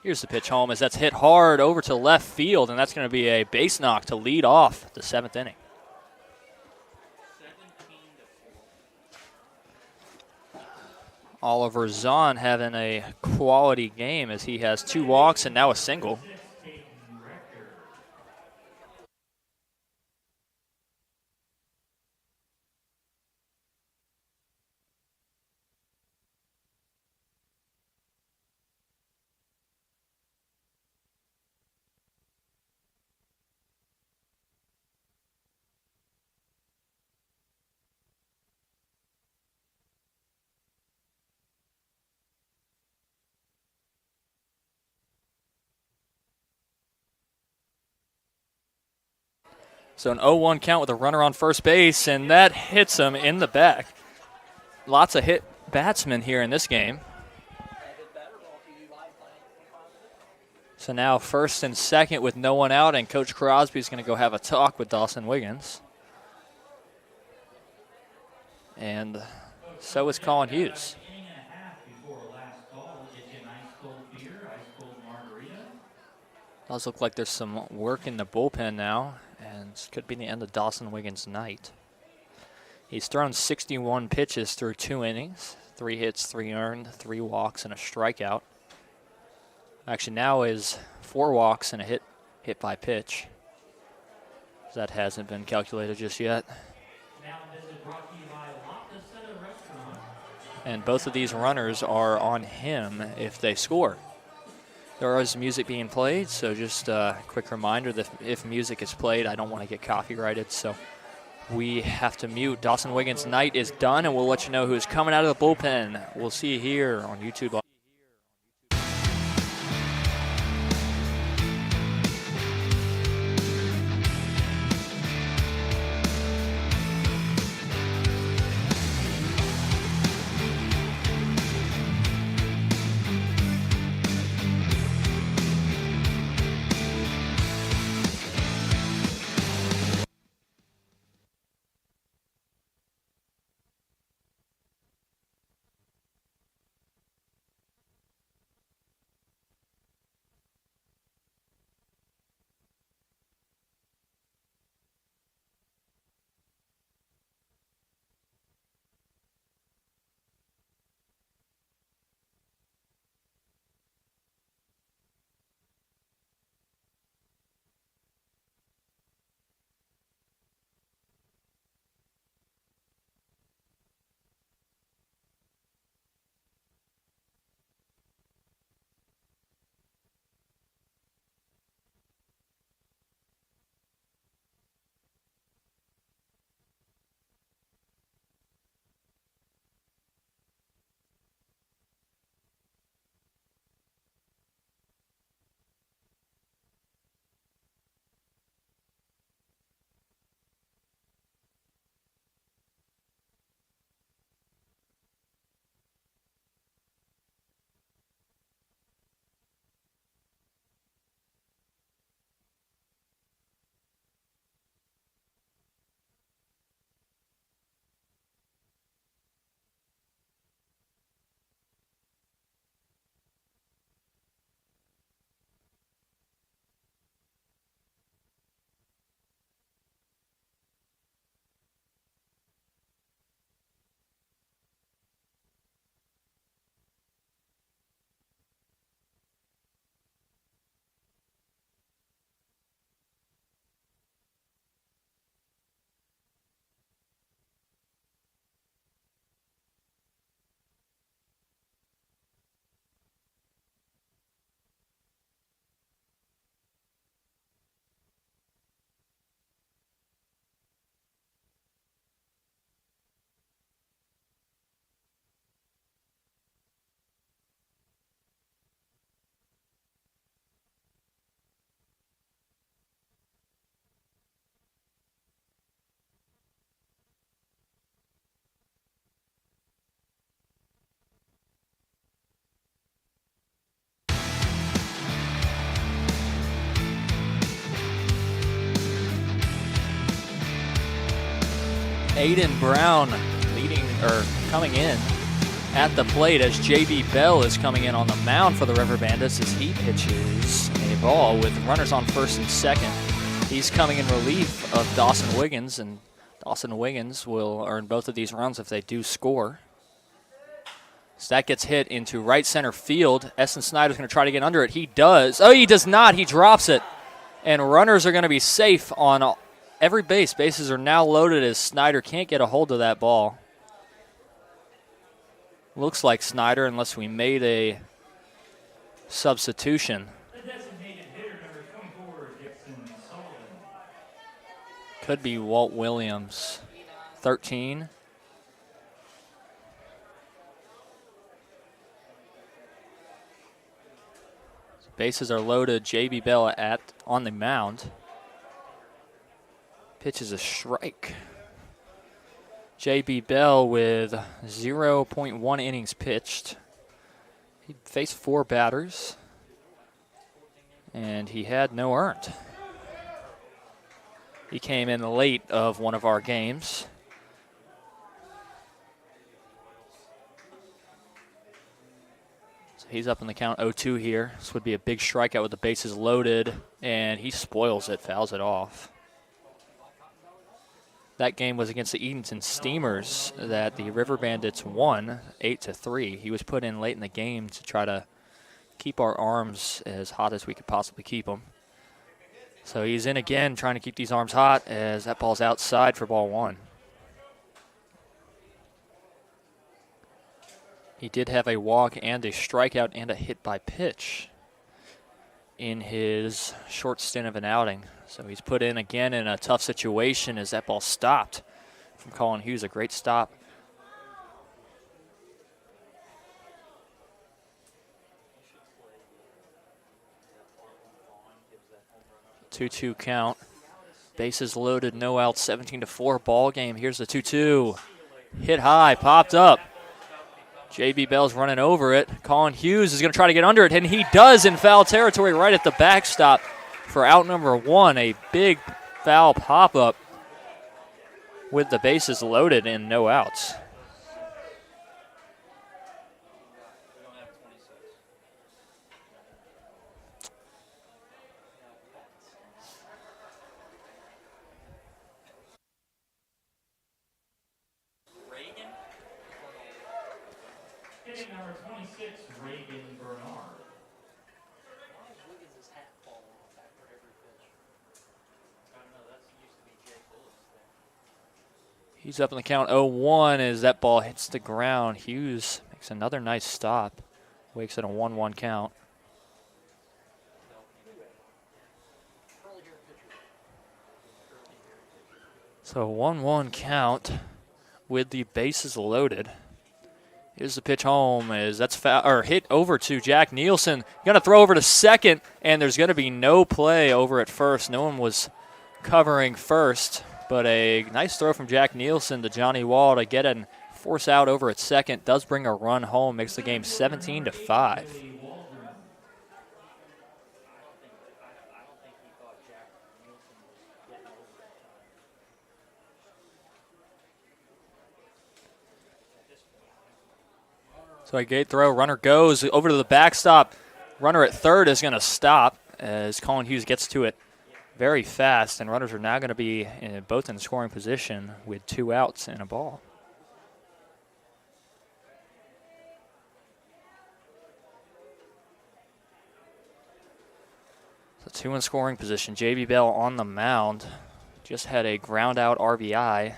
Here's the pitch home as that's hit hard over to left field, and that's going to be a base knock to lead off the 7th inning. Oliver Zahn having a quality game as he has 2 walks and now a single. So an 0-1 count with a runner on first base, and that hits him in the back. Lots of hit batsmen here in this game. So now 1st and 2nd with no one out, and Coach Crosby's going to go have a talk with Dawson Wiggins. And so is Colin Hughes. Does look like there's some work in the bullpen now, and this could be the end of Dawson Wiggins' night. He's thrown 61 pitches through 2 innings, 3 hits, 3 earned, 3 walks, and a strikeout. Actually, now is 4 walks and a hit by pitch. That hasn't been calculated just yet. And both of these runners are on him if they score. There is music being played, so just a quick reminder that if music is played, I don't want to get copyrighted, so we have to mute. Dawson Wiggins' night is done, and we'll let you know who's coming out of the bullpen. We'll see you here on YouTube. Aiden Brown leading or coming in at the plate as J.B. Bell is coming in on the mound for the River Bandits as he pitches a ball with runners on first and second. He's coming in relief of Dawson Wiggins, and Dawson Wiggins will earn both of these runs if they do score. So that gets hit into right center field. Essen Snyder's going to try to get under it. He does. Oh, he does not. He drops it. And runners are going to be safe on every base. Bases are now loaded as Snyder can't get a hold of that ball. Looks like Snyder, unless we made a substitution. The designated hitter, number 24, Dixon Sullivan. Could be Walt Williams. 13. Bases are loaded. J.B. Bell on the mound. Pitch is a strike. J.B. Bell with 0.1 innings pitched. He faced 4 batters, and he had no earned. He came in late of one of our games. So he's up in the count 0-2 here. This would be a big strikeout with the bases loaded, and he spoils it, fouls it off. That game was against the Edenton Steamers that the River Bandits won 8-3. He was put in late in the game to try to keep our arms as hot as we could possibly keep them. So he's in again trying to keep these arms hot as that ball's outside for ball 1. He did have a walk and a strikeout and a hit by pitch in his short stint of an outing. So he's put in again in a tough situation as that ball stopped from Colin Hughes. A great stop. Two-two count. Bases loaded, no outs, 17-4 ball game. Here's the 2-2. Hit high, popped up. J.B. Bell's running over it. Colin Hughes is going to try to get under it, and he does in foul territory right at the backstop for out number 1. A big foul pop-up with the bases loaded and no outs. Hitting number 26, Reagan Bernard. He's up in the count 0-1 as that ball hits the ground. Hughes makes another nice stop. Wakes it a 1-1 count. So 1-1 count with the bases loaded. Here's the pitch home as that's hit over to Jack Nielsen. Going to throw over to second, and there's going to be no play over at first. No one was covering first, but a nice throw from Jack Nielsen to Johnny Wall to get and force out over at second. Does bring a run home, makes the game 17-5. So a gate throw, runner goes over to the backstop. Runner at third is going to stop as Colin Hughes gets to it very fast, and runners are now going to be both in scoring position with 2 outs and a ball. So 2 in scoring position. J.B. Bell on the mound. Just had a ground out RBI.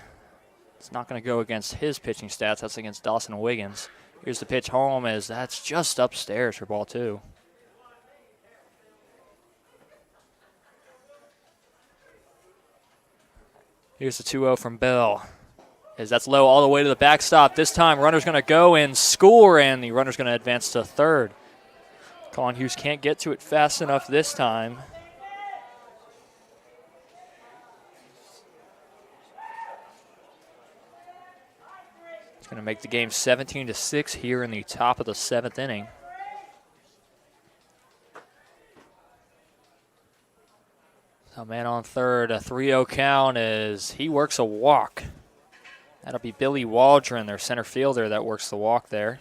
It's not going to go against his pitching stats. That's against Dawson Wiggins. Here's the pitch home as that's just upstairs for ball 2. Here's the 2-0 from Bell as that's low all the way to the backstop. This time runner's going to go and score, and the runner's going to advance to third. Colin Hughes can't get to it fast enough this time. Going to make the game 17-6 here in the top of the 7th inning. So man on third, a 3-0 count as he works a walk. That'll be Billy Waldron, their center fielder that works the walk there.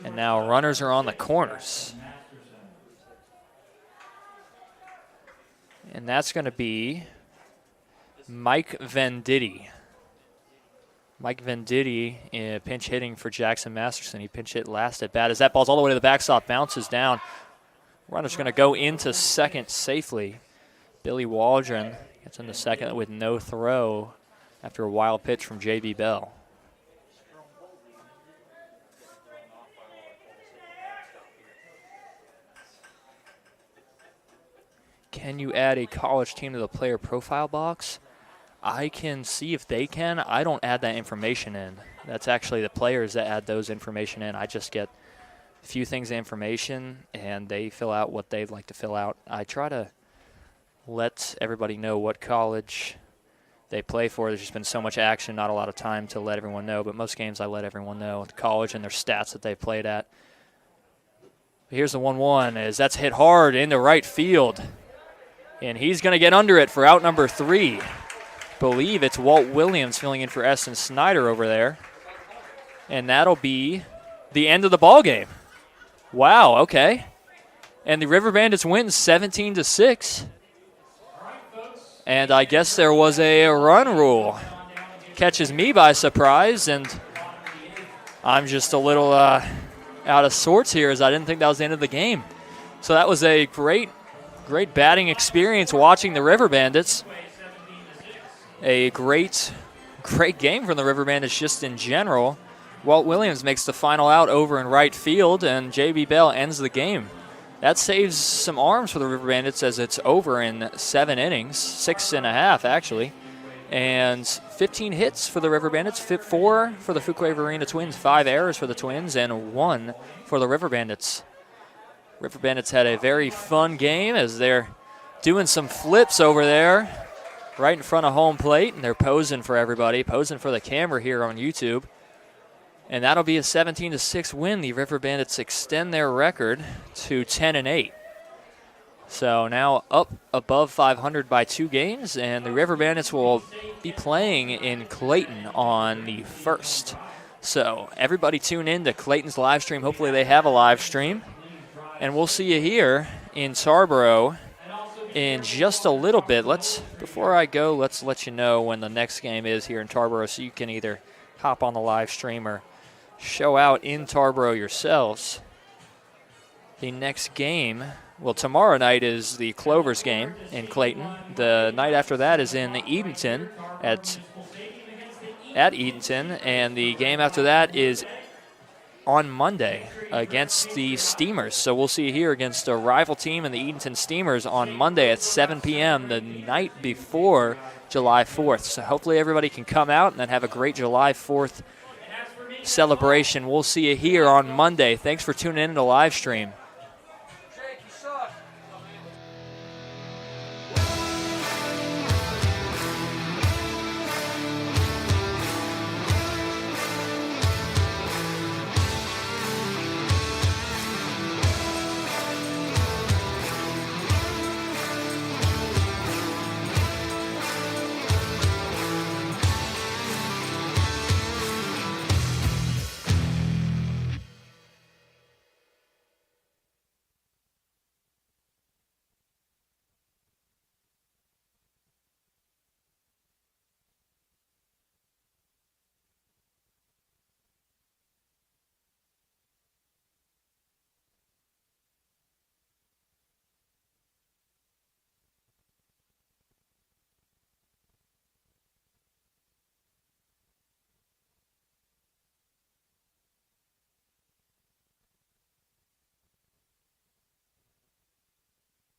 And now runners are on the corners. And that's going to be Mike Venditti. Mike Venditti pinch hitting for Jackson Masterson. He pinch hit last at bat as that ball's all the way to the backstop, bounces down. Runner's going to go into second safely. Billy Waldron gets into second with no throw after a wild pitch from J.B. Bell. Can you add a college team to the player profile box? I can see if they can. I don't add that information in. That's actually the players that add those information in. I just get a few things of information, and they fill out what they'd like to fill out. I try to let everybody know what college they play for. There's just been so much action, not a lot of time to let everyone know, but most games I let everyone know the college and their stats that they played at. Here's the 1-1 as that's hit hard into right field. And he's going to get under it for out number 3. Believe it's Walt Williams filling in for Esten Snyder over there. And that'll be the end of the ball game. Wow, okay. And the River Bandits win 17-6. And I guess there was a run rule. Catches me by surprise, and I'm just a little out of sorts here as I didn't think that was the end of the game. So that was a great batting experience watching the River Bandits. A great game from the River Bandits just in general. Walt Williams makes the final out over in right field, and J.B. Bell ends the game. That saves some arms for the River Bandits as it's over in 7 innings, 6.5 actually. And 15 hits for the River Bandits, 4 for the Fuquay Varina Twins, 5 errors for the Twins, and 1 for the River Bandits. River Bandits had a very fun game as they're doing some flips over there right in front of home plate, and they're posing for everybody, posing for the camera here on YouTube. And that'll be a 17-6 win. The River Bandits extend their record to 10-8. So now up above 500 by 2 games, and the River Bandits will be playing in Clayton on the 1st. So everybody tune in to Clayton's live stream. Hopefully they have a live stream. And we'll see you here in Tarboro in just a little bit. Before I go, let's let you know when the next game is here in Tarboro so you can either hop on the live stream or show out in Tarboro yourselves. The next game, well, tomorrow night is the Clovers game in Clayton. The night after that is in Edenton at Edenton, and the game after that is on Monday against the Steamers. So we'll see you here against a rival team in the Edenton Steamers on Monday at 7 p.m. the night before July 4th. So hopefully everybody can come out and then have a great July 4th celebration. We'll see you here on Monday. Thanks for tuning in to the live stream.